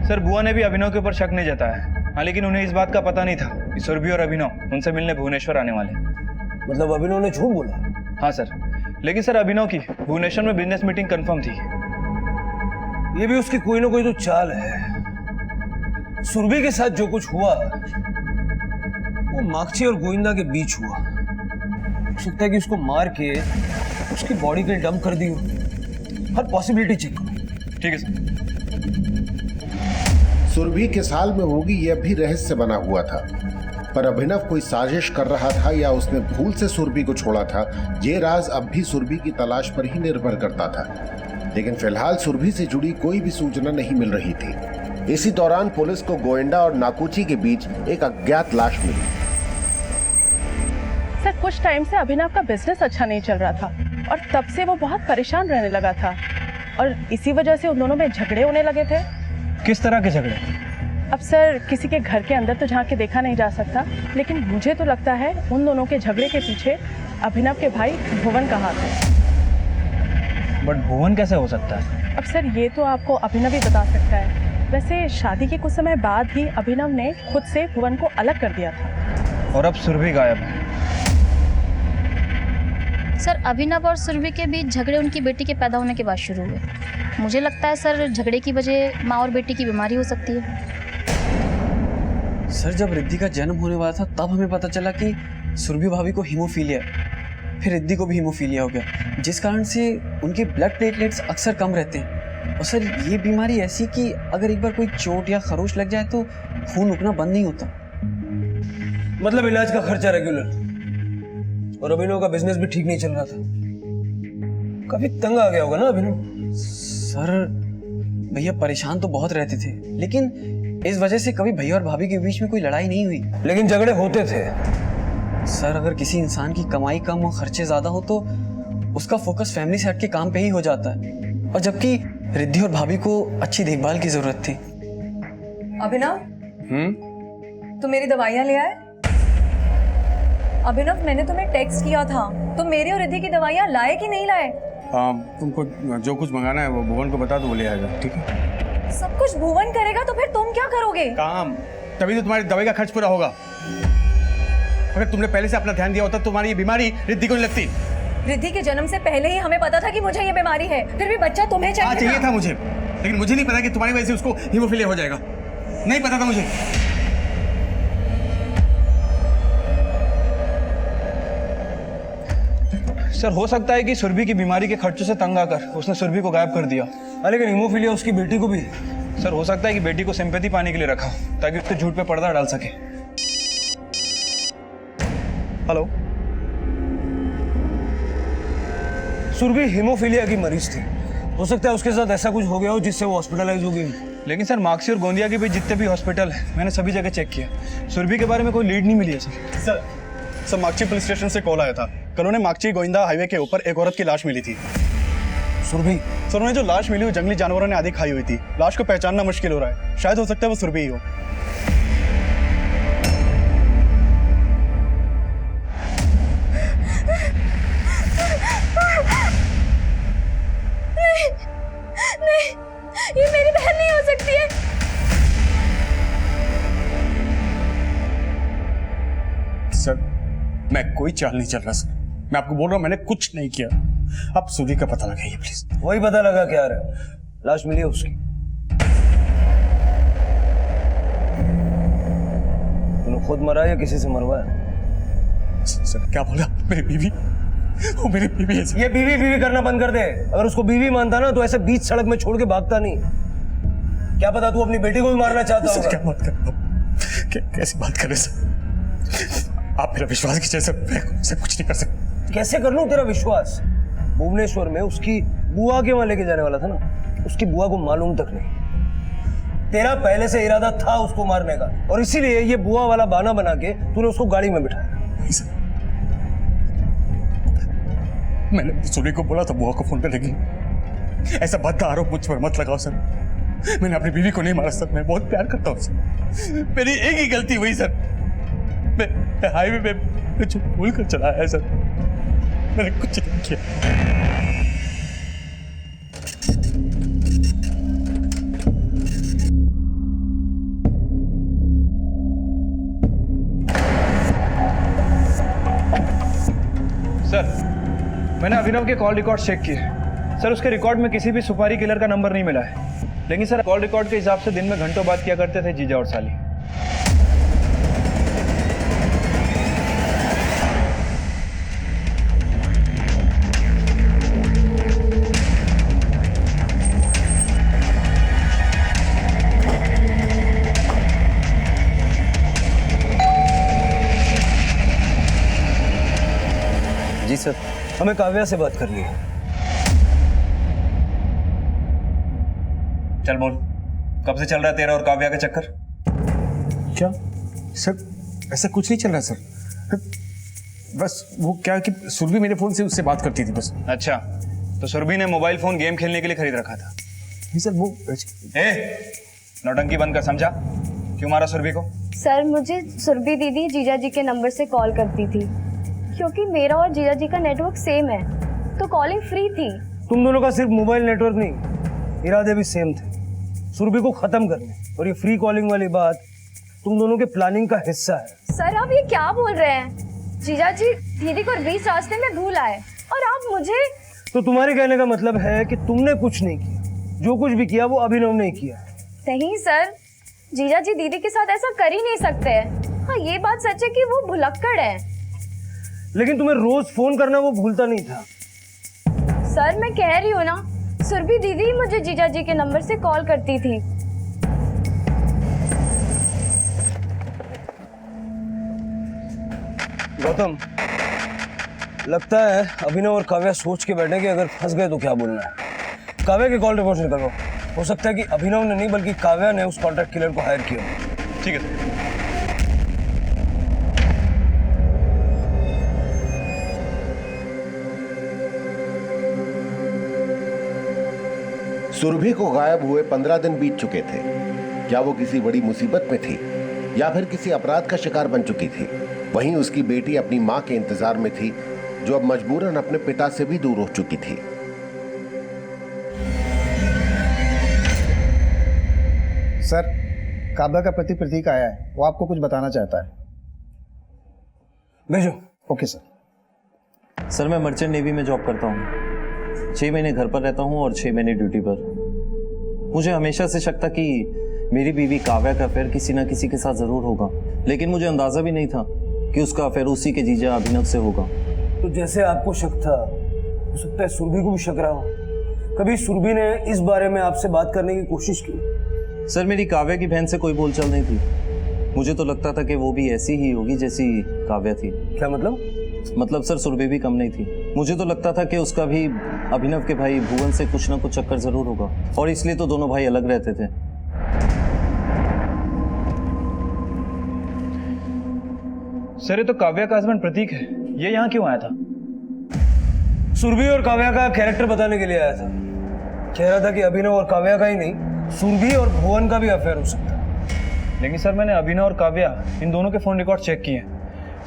सर, बुआ ने भी अभिनव के ऊपर शक नहीं जताया। हाँ, लेकिन उन्हें इस बात का पता नहीं था कि सुरभि और अभिनव उनसे मिलने भुवनेश्वर आने वाले। मतलब अभिनव ने झूठ बोला? हाँ सर, लेकिन सर अभिनव की भुवनेश्वर में बिजनेस मीटिंग कंफर्म थी। ये भी उसकी कोई ना कोई तो चाल है। सुरभि के साथ जो कुछ हुआ वो मागची और गोविंदा के बीच हुआ। हो सकता है कि उसको मार के उसकी बॉडी कहीं डंप कर दी हो। हर पॉसिबिलिटी चेक करो। ठीक है सर। सुरभि किस हाल में होगी यह भी रहस्य बना हुआ था, पर अभिनव कोई साजिश कर रहा था या उसने भूल से सुरभि को छोड़ा था, ये राज अब भी सुरभि की तलाश पर ही निर्भर करता था। लेकिन फिलहाल सुरभि से जुड़ी कोई भी सूचना नहीं मिल रही थी। इसी दौरान पुलिस को गोविंदा और नाकुची के बीच एक अज्ञात लाश मिली। सर, कुछ टाइम से अभिनव का बिजनेस अच्छा नहीं चल रहा था और तब से वो बहुत परेशान रहने लगा था, और इसी वजह से उन दोनों में झगड़े होने लगे थे। किस तरह के झगड़े? अब सर, किसी के घर के अंदर तो झांक के देखा नहीं जा सकता, लेकिन मुझे तो लगता है उन दोनों के झगड़े के पीछे अभिनव के भाई भुवन का हाथ है। बट भुवन कैसे हो सकता है? अब सर, ये तो आपको अभिनव ही बता सकता है। वैसे शादी के कुछ समय बाद ही अभिनव ने खुद से भुवन को अलग कर दिया था। और अब सुरभि गायब है। सर, अभिनव और सुरभि के बीच झगड़े उनकी बेटी के पैदा होने के बाद शुरू हुए। मुझे लगता है सर, झगड़े की वजह माँ और बेटी की बीमारी हो सकती है। सर, जब रिद्धि का जन्म होने वाला था तब हमें पता चला कि सुरभि भाभी को हीमोफीलिया, फिर रिद्धि को भी हीमोफीलिया हो गया, जिस कारण से उनके ब्लड प्लेटलेट्स अक्सर कम रहते हैं और सर ये बीमारी ऐसी कि अगर एक बार कोई चोट या खरोच लग जाए तो खून रुकना बंद नहीं होता। मतलब इलाज का खर्चा रेगुलर, और अभिनव का बिजनेस भी ठीक नहीं चल रहा था। काफी तंग आ गया होगा ना अभिनव? सर भैया परेशान तो बहुत रहते थे, लेकिन इस वजह से कभी भैया और भाभी के बीच में कोई लड़ाई नहीं हुई। लेकिन झगड़े होते थे। सर अगर किसी इंसान की कमाई कम और खर्चे ज्यादा हो तो उसका फोकस फैमिली से हट के काम पे ही हो जाता है, और जबकि रिद्धि और भाभी को अच्छी देखभाल की जरूरत थी। अभिनव, तुम मेरी दवाइयाँ ले आए? अभिनव, मैंने तुम्हें टेक्स्ट किया था, तुम मेरी और रिद्धि की दवाइयाँ लाए कि नहीं लाए? तुमको जो कुछ मंगाना है वो भुवन को बता दो, वो ले आएगा। ठीक है? सब कुछ भुवन करेगा तो फिर तुम क्या करोगे? काम, तभी तो तुम्हारी दवाई का खर्च पूरा होगा। अगर तुमने पहले से अपना ध्यान दिया होता तो तुम्हारी ये बीमारी रिद्धि को नहीं लगती। रिद्धि के जन्म से पहले ही हमें पता था कि मुझे ये बीमारी है, फिर भी बच्चा तुम्हें चाहिए था मुझे, लेकिन मुझे नहीं पता कि तुम्हारी वजह से उसको हीमोफीलिया हो जाएगा। नहीं पता था मुझे। सर हो सकता है कि सुरभि की बीमारी के खर्चों से तंग आकर उसने सुरभि को गायब कर दिया। लेकिन हीमोफीलिया उसकी बेटी को भी। सर हो सकता है कि बेटी को सिंपैथी पाने के लिए रखा ताकि उसके झूठ पे पर्दा डाल सके। हेलो, सुरभि हीमोफीलिया की मरीज थी, हो सकता है उसके साथ ऐसा कुछ हो गया हो जिससे वो हॉस्पिटलाइज हो गई। लेकिन सर मार्क्सी और गोंदिया के भी जितने भी हॉस्पिटल है मैंने सभी जगह चेक किया, सुरभि के बारे में कोई लीड नहीं मिली है। सर मार्क्सी पुलिस स्टेशन से कॉल आया था। कल उन्हें मार्क्सी गोविंदा हाईवे के ऊपर एक औरत की लाश मिली थी। सुरभि? सर उन्हें जो लाश मिली वो जंगली जानवरों ने आधी खाई हुई थी। लाश को पहचानना मुश्किल हो रहा है, शायद हो सकता है वो सुरभि ही हो। नहीं, ये मेरी बहन नहीं हो सकती है। सर मैं कोई चाल नहीं चल रहा सर, मैं आपको बोल रहा हूँ मैंने कुछ नहीं किया। आप सुरभि का पता लगाइए प्लीज। वही पता लगा क्या रहा, लाश मिली है उसकी। तूने खुद मरा या किसी से मरवाया? सर क्या बोला? मेरी बीवी, वो मेरी बीवी है। ये बीवी बीवी करना बंद कर दे। अगर उसको बीवी मानता ना तो ऐसे बीच सड़क में छोड़ के भागता नहीं। क्या पता तू अपनी बेटी को भी मारना चाहता होगा। क्या बात कर रहे हो? कैसी बात कर रहे सर? आप मेरा विश्वास कीजिए सर, मैं कुछ नहीं कर सकता। कैसे कर लूं तेरा विश्वास? भुवनेश्वर में उसकी बुआ के वहां लेके जाने वाला था ना, उसकी बुआ को मालूम तक नहीं। तेरा पहले से इरादा था उसको मारने का, और इसीलिए ये बुआ वाला बहाना बना के तूने उसको गाड़ी में बिठाया। नहीं सर, मैंने सुरभि को बोला था बुआ को फोन पे, लेकिन ऐसा भद्दा आरोप मुझ पर मत लगाओ सर। मैंने अपनी बीवी को नहीं मारा सर, मैं बहुत प्यार करता हूँ सर। मेरी एक ही गलती हुई सर, मैं हाईवे में जो भूल कर चला है सर, मैंने कुछ नहीं किया। सर मैंने अभिनव के कॉल रिकॉर्ड चेक किए सर, उसके रिकॉर्ड में किसी भी सुपारी किलर का नंबर नहीं मिला है। लेकिन सर कॉल रिकॉर्ड के हिसाब से दिन में घंटों बात किया करते थे जीजा और साली। जी सर, हमें काव्या से बात करनी है। चल बोल, कब से चल रहा है तेरा और काव्या का चक्कर? क्या सर? ऐसा कुछ नहीं चल रहा सर, बस वो क्या कि सुरभि मेरे फोन से उससे बात करती थी बस। अच्छा, तो सुरभि ने मोबाइल फोन गेम खेलने के लिए खरीद रखा था? नहीं सर, वो नौटंकी बंद कर, समझा? क्यों मारा सुरभि को? सर मुझे सुरभि दीदी जीजा जी के नंबर से कॉल करती थी, क्योंकि मेरा और जीजा जी का नेटवर्क सेम है, तो कॉलिंग फ्री थी। तुम दोनों का सिर्फ मोबाइल नेटवर्क नहीं, इरादे भी सेम थे, सुरभि को खत्म करने। और ये फ्री कॉलिंग वाली बात तुम दोनों के प्लानिंग का हिस्सा है। सर आप ये क्या बोल रहे हैं? जीजा जी दीदी को बीच रास्ते में भूल आए और आप मुझे। तो तुम्हारे कहने का मतलब है कि तुमने कुछ नहीं किया, जो कुछ भी किया वो अभिनव ने किया। नहीं सर, जीजा जी दीदी के साथ ऐसा कर ही नहीं सकते। हाँ ये बात सच है कि वो भुलक्कड़ है, लेकिन तुम्हें रोज फोन करना वो भूलता नहीं था। सर मैं कह रही हूँ ना, सुरभि दीदी मुझे जीजा जी के नंबर से कॉल करती थी। गौतम, लगता है अभिनव और काव्या सोच के बैठे कि अगर फंस गए तो क्या बोलना है। काव्या के कॉल रिकॉर्ड निकालो। हो सकता है कि अभिनव ने नहीं बल्कि काव्या ने उस कॉन्ट्रैक्ट किलर को हायर किया। ठीक है। सुरभि को गायब हुए 15 दिन बीत चुके थे। क्या वो किसी बड़ी मुसीबत में थी या फिर किसी अपराध का शिकार बन चुकी थी? वहीं उसकी बेटी अपनी मां के इंतजार में थी, जो अब मजबूरन अपने पिता से भी दूर हो चुकी थी। सर, काव्या का पति प्रतीक आया है, वो आपको कुछ बताना चाहता है। भेजो। Okay sir. सर, मैं मर्चेंट नेवी में जॉब करता हूँ। 6 महीने घर पर रहता हूँ और 6 महीने ड्यूटी पर। मुझे हमेशा से शक था कि मेरी बीवी काव्या का अफेयर किसी ना किसी के साथ जरूर होगा, लेकिन मुझे अंदाजा भी नहीं था कि उसका अफेयर उसी के जीजा अभिनव से होगा। तो जैसे आपको शक था, हो सकता है सुरभि को भी शक रहा हो। कभी सुरभि ने इस बारे में आपसे बात करने की कोशिश की? सर, मेरी काव्या की बहन से कोई बोलचाल नहीं थी। मुझे तो लगता था कि वो भी ऐसी ही होगी जैसी काव्या थी। क्या मतलब? मतलब सर, सुरभि भी कम नहीं थी। मुझे तो लगता था कि उसका भी अभिनव के भाई भुवन से कुछ ना कुछ चक्कर जरूर होगा, और इसलिए तो दोनों भाई अलग रहते थे। सर, ये तो काव्या का हस्बैंड प्रतीक है। ये यहाँ क्यों आया था? सुरभि और काव्या का कैरेक्टर बताने के लिए आया था। कह रहा था कि अभिनव और काव्या का ही नहीं, सुरभि और भुवन का भी अफेयर हो सकता है। लेकिन सर, मैंने अभिनव और काव्या इन दोनों के फ़ोन रिकॉर्ड चेक किए हैं।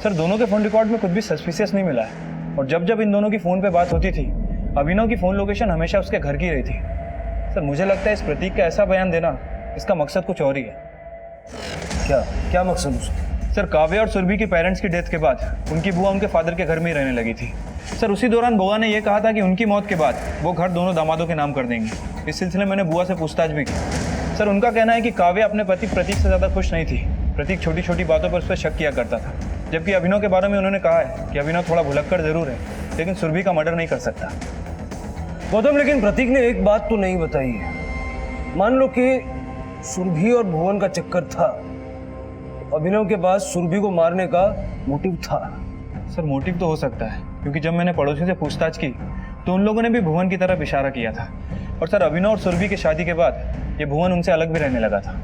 सर, दोनों के फ़ोन रिकॉर्ड में कुछ भी सस्पिशियस नहीं मिला है, और जब जब इन दोनों की फ़ोन पे बात होती थी, अभिनव की फ़ोन लोकेशन हमेशा उसके घर की रही थी। सर, मुझे लगता है इस प्रतीक का ऐसा बयान देना, इसका मकसद कुछ और ही है। क्या मकसद उसका? सर, काव्या और सुरभि के पेरेंट्स की डेथ के बाद उनकी बुआ उनके फादर के घर में ही रहने लगी थी। सर, उसी दौरान बुआ ने यह कहा था कि उनकी मौत के बाद वो घर दोनों दामादों के नाम कर देंगी। इस सिलसिले में मैंने बुआ से पूछताछ भी की। सर, उनका कहना है कि काव्या अपने पति प्रतीक से ज़्यादा खुश नहीं थी। प्रतीक छोटी छोटी बातों पर उस पर शक किया करता था, जबकि अभिनव के बारे में उन्होंने कहा है कि अभिनव थोड़ा भुलक्कड़ जरूर है, लेकिन सुरभि का मर्डर नहीं कर सकता। गौतम, लेकिन प्रतीक ने एक बात तो नहीं बताई है। मान लो कि सुरभि और भुवन का चक्कर था, अभिनव के पास सुरभि को मारने का मोटिव था। सर, मोटिव तो हो सकता है, क्योंकि जब मैंने पड़ोसी से पूछताछ की तो उन लोगों ने भी भुवन की तरफ इशारा किया था। और सर, अभिनव और सुरभि की शादी के बाद ये भुवन उनसे अलग भी रहने लगा था।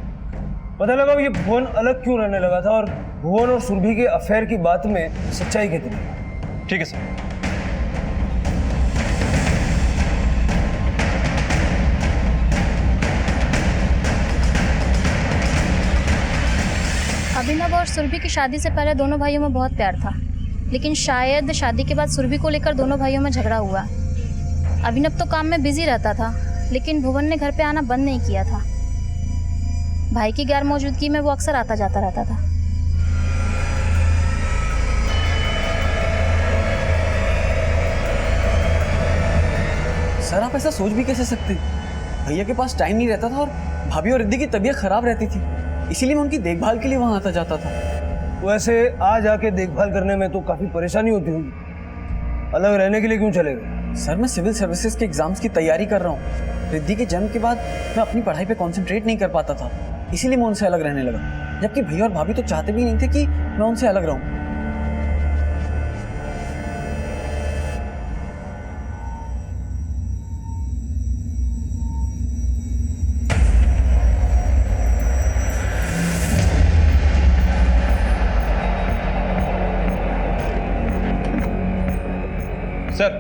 पता लगा ये भुवन अलग क्यों रहने लगा था, और भुवन और सुरभि के अफेयर की बात में सच्चाई कितनी? ठीक है सर। अभिनव और सुरभि की शादी से पहले दोनों भाइयों में बहुत प्यार था, लेकिन शायद शादी के बाद सुरभि को लेकर दोनों भाइयों में झगड़ा हुआ। अभिनव तो काम में बिजी रहता था, लेकिन भुवन ने घर पे आना बंद नहीं किया था। भाई की गैर मौजूदगी में वो अक्सर आता जाता रहता था। सर, आप ऐसा सोच भी कैसे सकते? भैया के पास टाइम नहीं रहता था और भाभी और रिद्धि की तबीयत खराब रहती थी, इसीलिए मैं उनकी देखभाल के लिए वहां आता जाता था। वैसे आ जाके देखभाल करने में तो काफी परेशानी होती होगी, अलग रहने के लिए क्यों चले गए? सर, मैं सिविल सर्विसेज के एग्जाम्स की तैयारी कर रहा हूँ। रिद्धि के जन्म के बाद मैं अपनी पढ़ाई पे कंसंट्रेट नहीं कर पाता था, इसीलिए मैं उनसे अलग रहने लगा, जबकि भैया और भाभी तो चाहते भी नहीं थे कि मैं उनसे अलग रहूं। सर,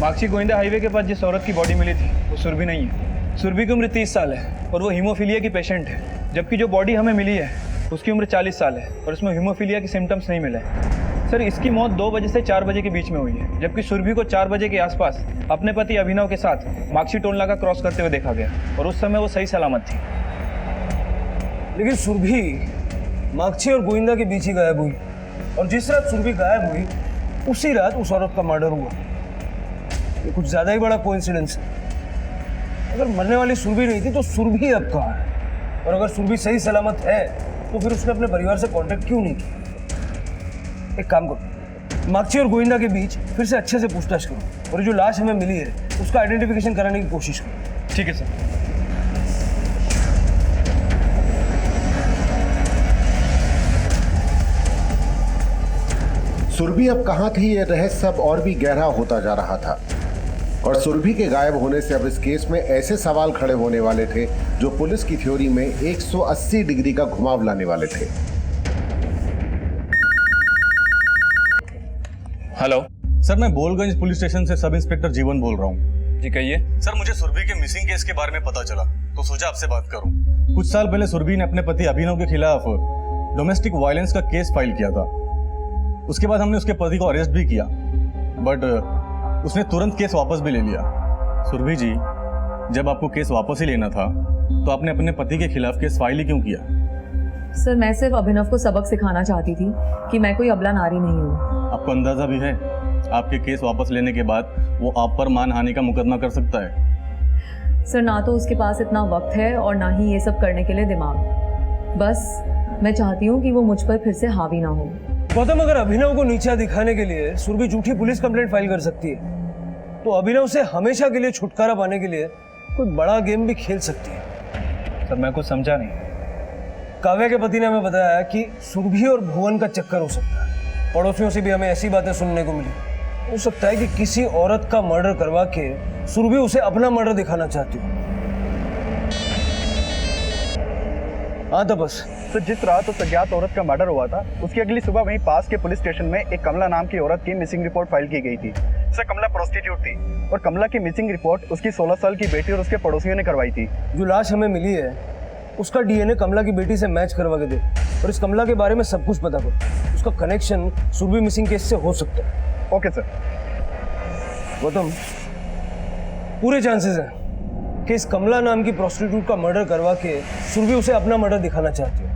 मार्क्सी गोविंदा हाईवे के पास जिस औरत की बॉडी मिली थी वो सुरभि नहीं है। सुरभि की उम्र 30 साल है और वो हीमोफीलिया की पेशेंट है, जबकि जो बॉडी हमें मिली है उसकी उम्र 40 साल है और उसमें हीमोफीलिया के सिम्टम्स नहीं मिले। सर, इसकी मौत 2 बजे से 4 बजे के बीच में हुई है, जबकि सुरभि को 4 बजे के आसपास अपने पति अभिनव के साथ मार्क्सी टोल नाका क्रॉस करते हुए देखा गया और उस समय वो सही सलामत थी। लेकिन सुरभि मार्क्सी और गोविंदा के बीच ही गायब हुई, और जिस रात सुरभि गायब हुई उसी रात उस औरत का मर्डर हुआ। ये कुछ ज्यादा ही बड़ा कोइंसिडेंस है। अगर मरने वाली सुरभि नहीं थी तो सुरभि अब कहाँ है? और अगर सुरभि सही सलामत है तो फिर उसने अपने परिवार से कांटेक्ट क्यों नहीं किया? एक काम करो, मार्क्सी और गोविंदा के बीच फिर से अच्छे से पूछताछ करो, और जो लाश हमें मिली है उसका आइडेंटिफिकेशन कराने की कोशिश करो। ठीक है सर। सुरभि अब कहां थी, ये रहस्य अब और भी गहरा होता जा रहा था और सुरभि के गायब होने से अब इस केस में ऐसे सवाल खड़े होने वाले थे जो पुलिस की थ्योरी में 180 डिग्री का घुमाव लाने वाले थे। हेलो सर, मैं बोलगंज पुलिस स्टेशन से सब इंस्पेक्टर जीवन बोल रहा हूँ। जी कहिए। सर, मुझे सुरभि के मिसिंग केस के बारे में पता चला तो सोचा आपसे बात करूं। कुछ साल पहले सुरभि ने अपने पति अभिनव के खिलाफ डोमेस्टिक वायलेंस का केस फाइल किया था। उसके बाद हमने उसके पति को अरेस्ट भी किया, बट उसने तुरंत केस वापस भी ले लिया। सुरभि जी, जब आपको केस वापस ही लेना था तो आपने अपने पति के खिलाफ केस फाइल ही क्यों किया? सर, मैं सिर्फ अभिनव को सबक सिखाना चाहती थी कि मैं कोई अबला नारी नहीं हूँ। आपको अंदाजा भी है आपके केस वापस लेने के बाद वो आप पर मानहानि का मुकदमा कर सकता है। सर, ना तो उसके पास इतना वक्त है और ना ही ये सब करने के लिए दिमाग। बस मैं चाहती हूँ कि वो मुझ पर फिर से हावी ना हो। गौतम, अगर अभिनव को नीचा दिखाने के लिए सुरभि झूठी पुलिस कंप्लेंट फाइल कर सकती है तो अभिनव से हमेशा के लिए छुटकारा पाने के लिए कोई बड़ा गेम भी खेल सकती है। सर, मैं कुछ समझा नहीं। काव्या के पति ने हमें बताया कि सुरभि और भुवन का चक्कर हो सकता है। पड़ोसियों से भी हमें ऐसी बातें सुनने को मिली। हो सकता है कि किसी औरत का मर्डर करवा के सुरभि उसे अपना मर्डर दिखाना चाहती हो। हाँ तो बस। तो जिस रात उस अज्ञात औरत का मर्डर हुआ था उसकी अगली सुबह वहीं पास के पुलिस स्टेशन में एक कमला नाम की औरत की मिसिंग रिपोर्ट फाइल की गई थी। सर, कमला प्रोस्टिट्यूट थी और कमला की मिसिंग रिपोर्ट उसकी 16 साल की बेटी और उसके पड़ोसियों ने करवाई थी। जो लाश हमें मिली है उसका डीएनए कमला की बेटी से मैच करवा के दे और इस कमला के बारे में सब कुछ पता करो। उसका कनेक्शन सुरभि मिसिंग केस से हो सकता है। Okay sir. गौतम, पूरे चांसेस हैं कि इस कमला नाम की प्रोस्टिट्यूट का मर्डर करवा के सुरभि उसे अपना मर्डर दिखाना चाहती है।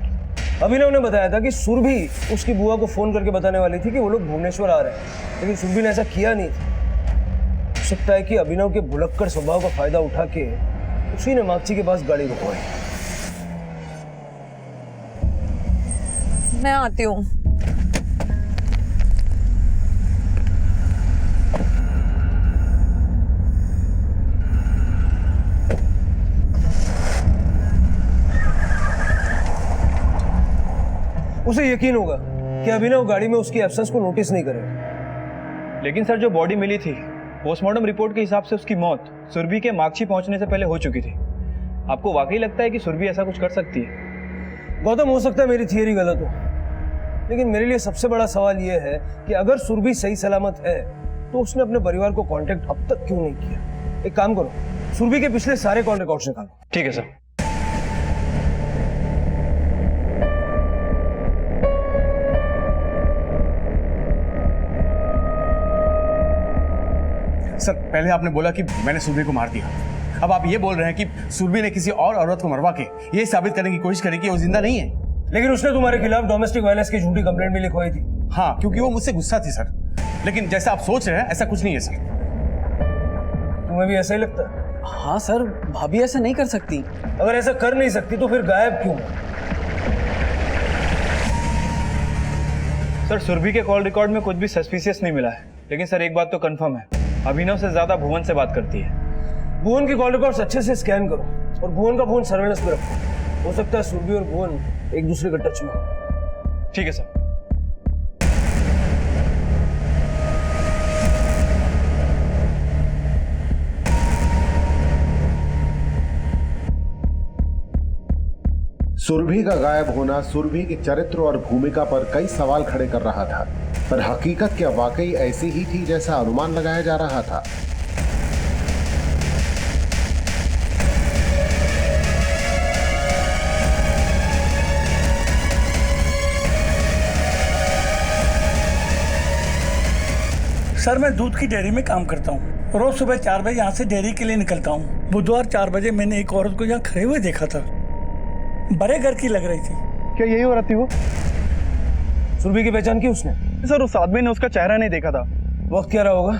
अभिनव ने बताया था कि सुरभि उसकी बुआ को फोन करके बताने वाली थी कि वो लोग भुवनेश्वर आ रहे हैं, लेकिन सुरभि ने ऐसा किया नहीं। हो सकता है कि अभिनव के भुलक्कड़ स्वभाव का फायदा उठा के उसी ने मागची के पास गाड़ी रुकवाई। मैं आती हूँ। उसे यकीन होगा कि अभिनव गाड़ी में उसकी एब्सेंस को नोटिस नहीं करेगा। लेकिन सर, जो बॉडी मिली थी पोस्टमार्टम रिपोर्ट के हिसाब से उसकी मौत सुरभि के मागची पहुंचने से पहले हो चुकी थी। आपको वाकई लगता है कि सुरभि ऐसा कुछ कर सकती है? गौतम, हो सकता है मेरी थियरी गलत हो, लेकिन मेरे लिए सबसे बड़ा सवाल यह है कि अगर सुरभि सही सलामत है तो उसने अपने परिवार को कांटेक्ट अब तक क्यों नहीं किया। एक काम करो, सुरभि के पिछले सारे कॉल रिकॉर्ड्स निकालो। ठीक है सर। सर, पहले आपने बोला कि मैंने सुरभि को मार दिया, अब आप ये बोल रहे हैं कि सुरभि ने किसी और औरत को मरवा के ये साबित करने की कोशिश करी कि वो जिंदा नहीं है। लेकिन उसने तुम्हारे खिलाफ डोमेस्टिक वायलेंस की झूठी कंप्लेंट भी लिखवाई थी। हाँ, क्योंकि वो मुझसे गुस्सा थी सर, लेकिन जैसा आप सोच रहे हैं ऐसा कुछ नहीं है सर। तुम्हें भी ऐसा ही लगता है? हाँ सर, भाभी ऐसा नहीं कर सकती। अगर ऐसा कर नहीं सकती तो फिर गायब क्यों? सर, सुरभि के कॉल रिकॉर्ड में कुछ भी सस्पिशियस नहीं मिला है, लेकिन सर एक बात तो कंफर्म है, अभिनव से ज्यादा भुवन से बात करती है। भुवन की कॉल रिकॉर्ड्स अच्छे से स्कैन करो और भुवन का फोन सर्वेलेंस में रखो। हो सकता है सुरभि और भुवन एक दूसरे के टच में हो। ठीक है सर। सुरभि का गायब होना सुरभि के चरित्र और भूमिका पर कई सवाल खड़े कर रहा था, पर हकीकत क्या वाकई ऐसी ही थी जैसा अनुमान लगाया जा रहा था? सर, मैं दूध की डेयरी में काम करता हूँ। रोज सुबह 4 बजे यहाँ से डेयरी के लिए निकलता हूँ। बुधवार 4 बजे मैंने एक औरत को यहाँ खड़े हुए देखा था, बड़े घर की लग रही थी। क्या यही औरत थी वो? सुरभि की पहचान की उसने? सर, उस आदमी ने उसका चेहरा नहीं देखा था। वक्त क्या रहा होगा?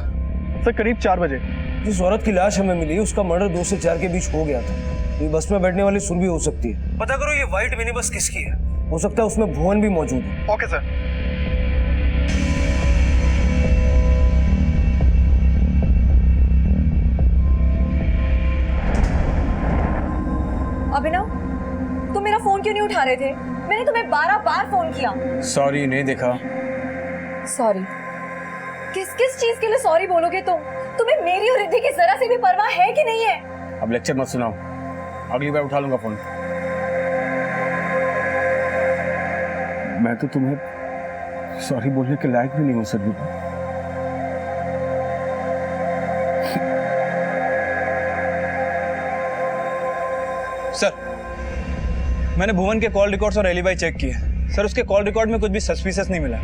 सर, करीब 4 बजे। जिस औरत की लाश हमें मिली उसका मर्डर 2 से 4 के बीच हो गया था। ये बस में बैठने वाली सुरभि हो सकती है। पता करो ये व्हाइट मिनी बस किसकी है। हो सकता है उसमें भुवन भी मौजूद है। Okay sir. अभिनव, तुम मेरा फोन क्यों नहीं उठा रहे थे? मैंने तुम्हें 12 बार फोन किया। सॉरी, नहीं देखा। सॉरी? किस किस चीज के लिए सॉरी बोलोगे तुम? तुम्हें मेरी और रिद्धि की जरा सी भी परवाह है कि नहीं है? अब लेक्चर मत सुनाओ, अगली बार उठा लूंगा फोन। मैं तो तुम्हें सॉरी बोलने के लायक भी नहीं हूं सर। सर, मैंने भुवन के कॉल रिकॉर्ड्स और एलिबाई चेक किए। सर, उसके कॉल रिकॉर्ड में कुछ भी सस्पिशियस नहीं मिला।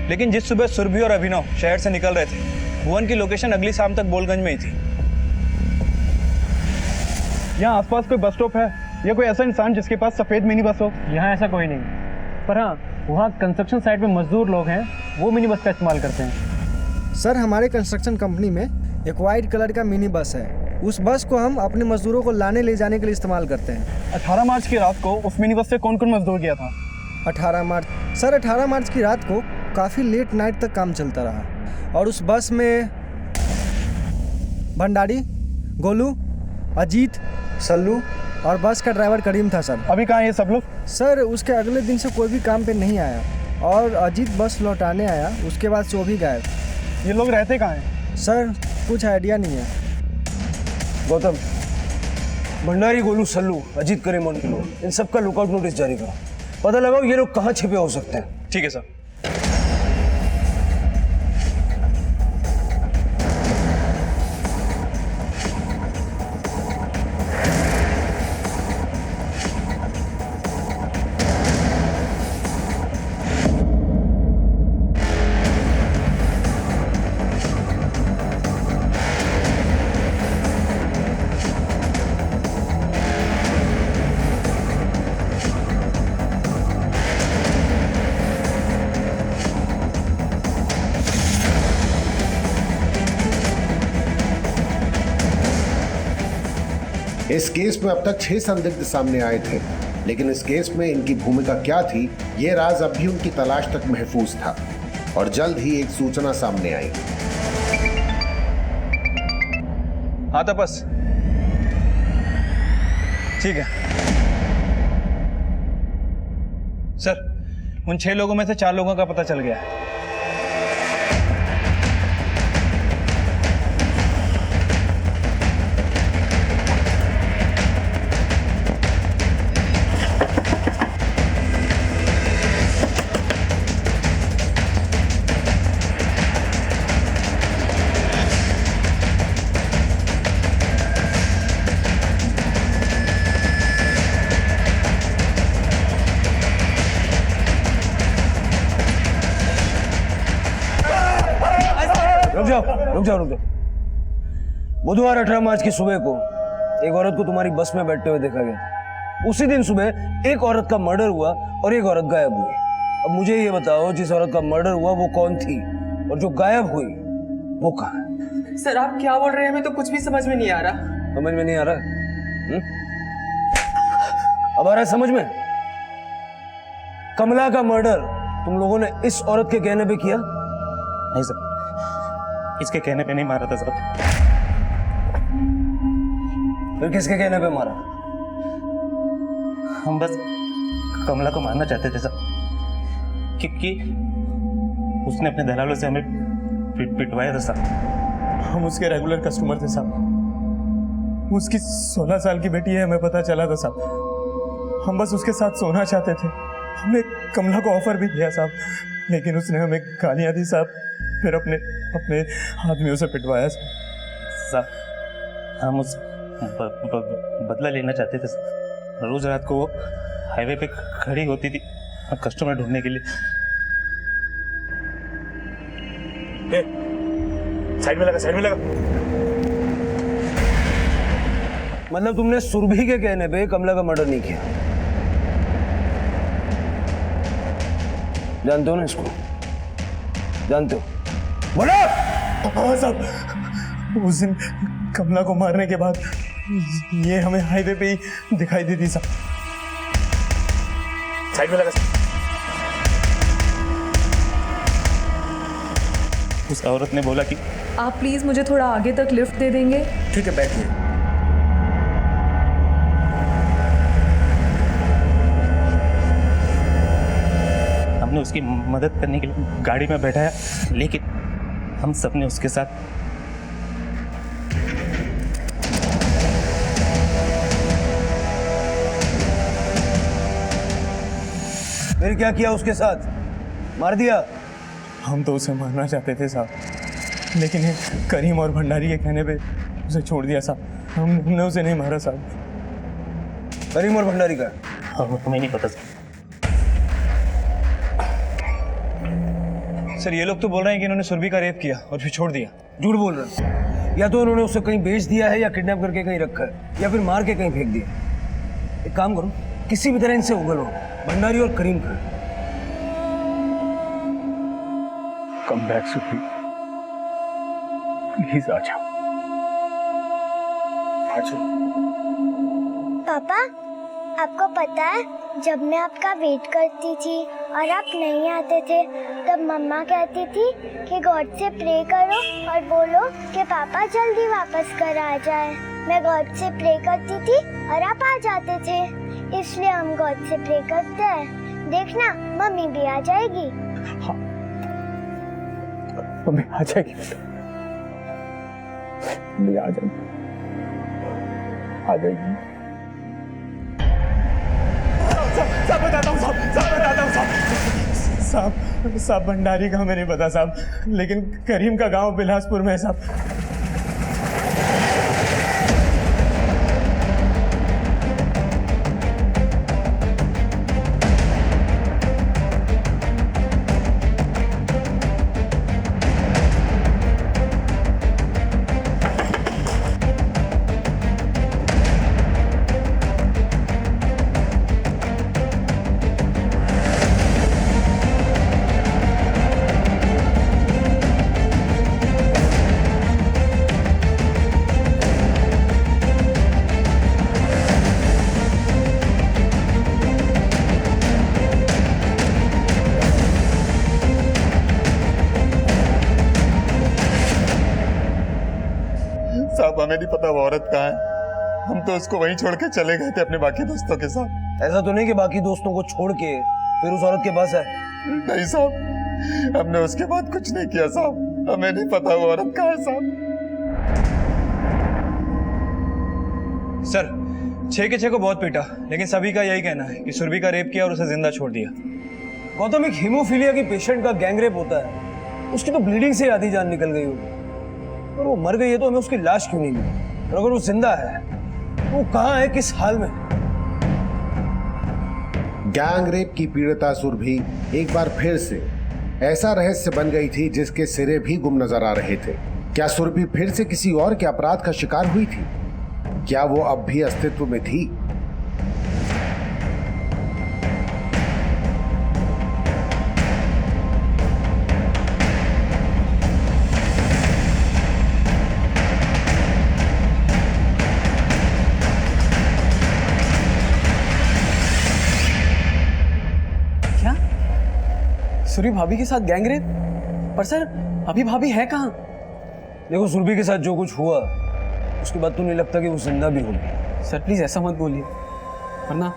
लेकिन जिस सुबह सुरभि और अभिनव शहर से निकल रहे थे, भुवन की लोकेशन अगली शाम तक बोलगंज में ही थी। यहाँ आसपास कोई बस स्टॉप है या कोई ऐसा इंसान जिसके पास सफेद मिनी बस हो? यहाँ ऐसा कोई नहीं, पर हाँ, वहाँ कंस्ट्रक्शन साइट में मजदूर लोग हैं, वो मिनी बस का इस्तेमाल करते हैं। सर, हमारे कंस्ट्रक्शन कंपनी में एक वाइट कलर का मिनी बस है। उस बस को हम अपने मजदूरों को लाने ले जाने के लिए इस्तेमाल करते हैं। 18 मार्च की रात को उस मिनी बस से कौन कौन मजदूर गया था? 18 मार्च? सर, 18 मार्च की रात को काफ़ी लेट नाइट तक काम चलता रहा और उस बस में भंडारी, गोलू, अजीत, सल्लू और बस का ड्राइवर करीम था। सर, अभी कहाँ हैं ये सब लोग? सर, उसके अगले दिन से कोई भी काम पे नहीं आया और अजीत बस लौटाने आया, उसके बाद से वो भी गायब। ये लोग रहते कहाँ हैं? सर, कुछ आइडिया नहीं है। गौतम, भंडारी, गोलू, सल्लू, अजीत, करीम और इन सब का लुकआउट नोटिस जारी करो। पता लगाओ ये लोग कहाँ छिपे हो सकते हैं। ठीक है सर। इस केस में अब तक 6 संदिग्ध सामने आए थे, लेकिन इस केस में इनकी भूमिका क्या थी, ये राज अब भी उनकी तलाश तक महफूज था और जल्द ही एक सूचना सामने आई। हाँ तपस, ठीक है सर, उन 6 लोगों में से 4 लोगों का पता चल गया है। रुक जाओ। बुधवार 18 मार्च की सुबह को एक औरत को तुम्हारी बस में बैठते हुए देखा गया। उसी दिन सुबह एक औरत का मर्डर हुआ और एक औरत गायब हुई। अब मुझे ये बताओ, जिस औरत का मर्डर हुआ वो कौन थी और जो गायब हुई वो कहाँ है? सर, आप क्या बोल रहे हैं? हमें तो कुछ भी समझ में नहीं आ रहा। समझ में नहीं आ रहा? अब आ रहा है समझ में? कमला का मर्डर तुम लोगों ने इस औरत के कहने पे किया? नहीं सर, इसके कहने पे नहीं मारा था सर। फिर किसके कहने पे मारा? हम बस कमला को मारना चाहते थे सर, क्योंकि उसने अपने दलालों से हमें पिटवाया था सर। हम उसके रेगुलर कस्टमर थे साहब। उसकी 16 साल की बेटी है, हमें पता चला था साहब। हम बस उसके साथ सोना चाहते थे। हमने कमला को ऑफर भी दिया साहब, लेकिन उसने हमें गालियाँ दी साहब, फिर अपने आदमियों से पिटवाया साहब। हम उस बदला लेना चाहते थे साहब। रोज रात को वो हाईवे पे खड़ी होती थी कस्टमर ढूंढने के लिए। साइड में लगा। मतलब तुमने सुरभि के कहने पे कमला का मर्डर नहीं किया? जानते हो ना इसको? जानते हो? बोलो। हाँ साहब, उस दिन कमला को मारने के बाद ये हमें हाईवे पे ही दिखाई दी थी साहब। साइड में लगा। उस औरत ने बोला कि आप प्लीज मुझे थोड़ा आगे तक लिफ्ट दे देंगे? ठीक है, बैठिए। हमने उसकी मदद करने के लिए गाड़ी में बैठाया, लेकिन हम सबने उसके साथ फिर क्या किया उसके साथ? मार दिया? हम तो उसे मारना चाहते थे साहब, लेकिन ये करीम और भंडारी के कहने पे उसे छोड़ दिया साहब। हमने उसे नहीं मारा साहब। करीम और भंडारी का? हमें नहीं पता सर। ये लोग तो बोल रहे हैं कि इन्होंने सुरभि का रेप किया और फिर छोड़ दिया। झूठ बोल रहे हैं। या तो उन्होंने उसे कहीं बेच दिया है, या किडनैप करके कहीं रखा है, या फिर मार के कहीं फेंक दिया। एक काम करो, किसी भी तरह इनसे उगलो, भंडारी और करीम का। कम बैक सुरभि, प्लीज आ जाओ। पापा, आपको पता है जब मैं आपका वेट करती थी और आप नहीं आते थे, तब मम्मा कहती थी कि गॉड से प्रे करो और बोलो कि पापा जल्दी वापस कर आ जाए। मैं गॉड से प्रे करती थी और आप आ जाते थे, इसलिए हम गॉड से प्रे करते हैं। देखना, मम्मी भी आ जाएगी। हाँ, मम्मी आ जाएगी, मम्मी आ जाएगी, आ जाएगी। सब बताता हूँ साहब, भंडारी का हमें नहीं पता साहब, लेकिन करीम का गांव बिलासपुर में है साहब। साहब हमें नहीं पता वो औरत कहाँ है, हम तो उसको वहीं छोड़ के चले गए थे अपने बाकी दोस्तों के साथ। ऐसा तो नहीं कि बाकी दोस्तों को छोड़ के फिर उस औरत के पास आए? नहीं साहब, हमने उसके बाद कुछ नहीं किया साहब, हमें नहीं पता वो औरत कहाँ है साहब। सर 6 के 6 को बहुत पीटा, लेकिन सभी का यही कहना है कि सुरभि का रेप किया और उसे जिंदा छोड़ दिया। गौतम, एक हीमोफीलिया की पेशेंट का गैंग रेप होता है, उसकी तो ब्लीडिंग से आधी जान निकल गई होगी, और वो मर गई है तो हमें उसकी लाश क्यों नहीं मिली? और अगर वो जिंदा है तो वो कहाँ है, किस हाल में? गैंग रेप की पीड़िता सुरभि एक बार फिर से ऐसा रहस्य बन गई थी जिसके सिरे भी गुम नजर आ रहे थे। क्या सुरभि फिर से किसी और के अपराध का शिकार हुई थी? क्या वो अब भी अस्तित्व में थी? सुरभि भाभी के साथ गैंग रेप? पर सर अभी भाभी है कहाँ? देखो, सुरभि के साथ जो कुछ हुआ उसके बाद तो नहीं लगता कि वो जिंदा भी होगी। सर प्लीज ऐसा मत बोलिए, वरना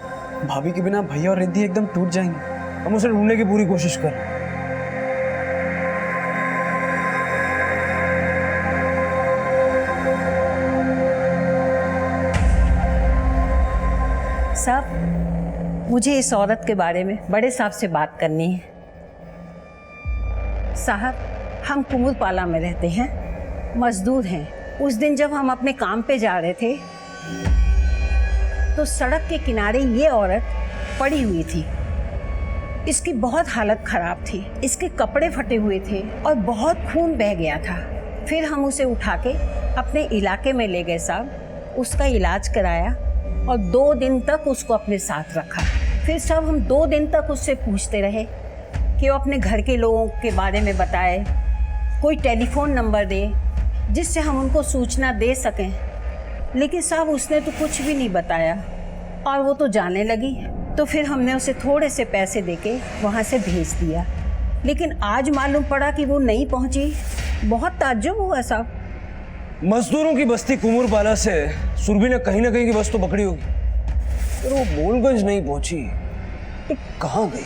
भाभी के बिना भैया और रिद्धि एकदम टूट जाएंगे। हम उसे ढूंढने की पूरी कोशिश कर। साहब, मुझे इस औरत के बारे में बड़े साहब से बात करनी है। साहब, हम कुमुदपाला में रहते हैं, मजदूर हैं। उस दिन जब हम अपने काम पे जा रहे थे तो सड़क के किनारे ये औरत पड़ी हुई थी। इसकी बहुत हालत खराब थी, इसके कपड़े फटे हुए थे और बहुत खून बह गया था। फिर हम उसे उठा के अपने इलाके में ले गए साहब, उसका इलाज कराया और 2 दिन तक उसको अपने साथ रखा। फिर साहब हम 2 दिन तक उससे पूछते रहे कि वो अपने घर के लोगों के बारे में बताए, कोई टेलीफोन नंबर दे जिससे हम उनको सूचना दे सकें, लेकिन साहब उसने तो कुछ भी नहीं बताया और वो तो जाने लगी। तो फिर हमने उसे थोड़े से पैसे देके वहाँ से भेज दिया, लेकिन आज मालूम पड़ा कि वो नहीं पहुँची। बहुत ताज्जुब हुआ साहब। मजदूरों की बस्ती कुमुरपाला से सुरभि ने कहीं ना कहीं की बस तो पकड़ी होगी, पर वो बोलगंज नहीं पहुंची, तो कहाँ गई?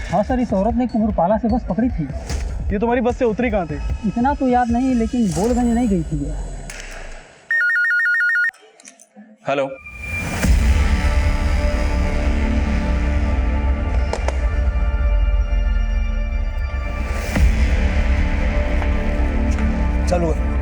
हाँ सर, इस औरत ने कुमरपाला से बस पकड़ी थी। ये तुम्हारी बस से उतरी कहाँ थी? इतना तो याद नहीं, लेकिन बोलगंज नहीं गई थी। हेलो, चालू है।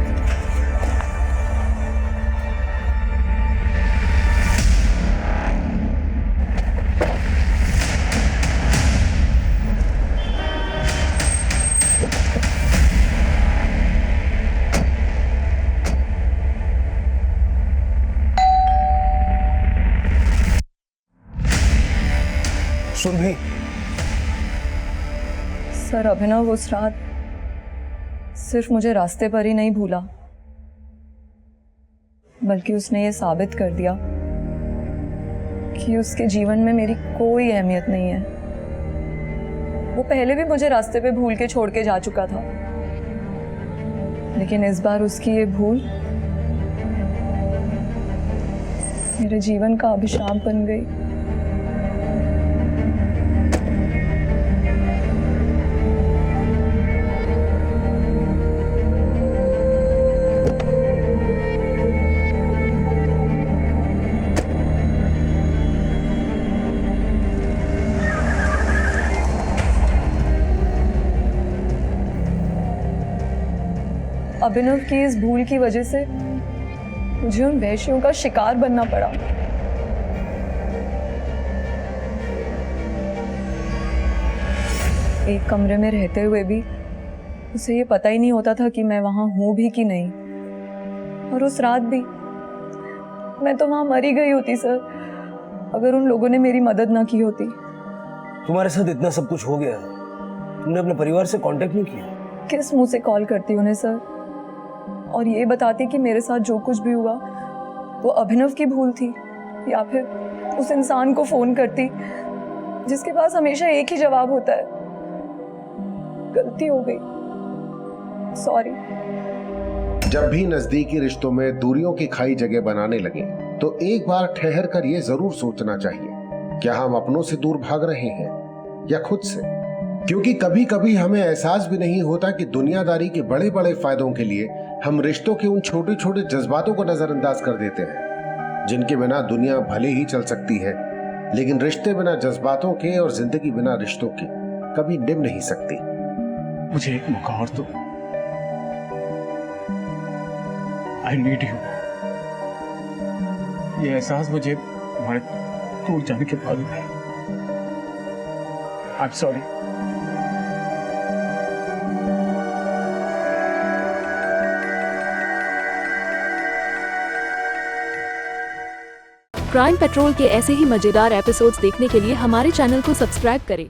सुरभि, सर अभिनव उस रात सिर्फ मुझे रास्ते पर ही नहीं भूला, बल्कि उसने ये साबित कर दिया कि उसके जीवन में मेरी कोई अहमियत नहीं है। वो पहले भी मुझे रास्ते पे भूल के छोड़ के जा चुका था, लेकिन इस बार उसकी ये भूल मेरे जीवन का अभिशाप बन गई। अभिनव की इस भूल की वजह से मुझे उन वैश्यों का शिकार बनना पड़ा। एक कमरे में रहते हुए भी उसे ये पता ही नहीं होता था कि मैं वहां हूं भी कि नहीं। और उस रात भी मैं तो वहां मरी गई होती सर, अगर उन लोगों ने मेरी मदद ना की होती। तुम्हारे साथ इतना सब कुछ हो गया, तुमने अपने परिवार से कांटेक्ट नहीं किया? किस मुंह से कॉल करती उन्हें सर, और ये बताती कि मेरे साथ जो कुछ भी हुआ वो अभिनव की भूल थी, या फिर उस इंसान को फोन करती जिसके पास हमेशा एक ही जवाब होता है, गलती हो गई, सॉरी। जब भी नजदीकी रिश्तों में दूरियों की खाई जगह बनाने लगे तो एक बार ठहर कर ये जरूर सोचना चाहिए, क्या हम अपनों से दूर भाग रहे हैं या खुद से? क्योंकि कभी कभी हमें एहसास भी नहीं होता कि दुनियादारी के बड़े बड़े फायदों के लिए हम रिश्तों के उन छोटे छोटे जज्बातों को नजरअंदाज कर देते हैं, जिनके बिना दुनिया भले ही चल सकती है, लेकिन रिश्ते बिना जज्बातों के और जिंदगी बिना रिश्तों की कभी निभ नहीं सकती। मुझे एक मौका और दो। I need you. ये एहसास मुझे तुम्हारे दूर जाने के बाद है। I am sorry. Crime petrol के ऐसे ही मजेदार एपिसोड्स देखने के लिए हमारे चैनल को सब्सक्राइब करें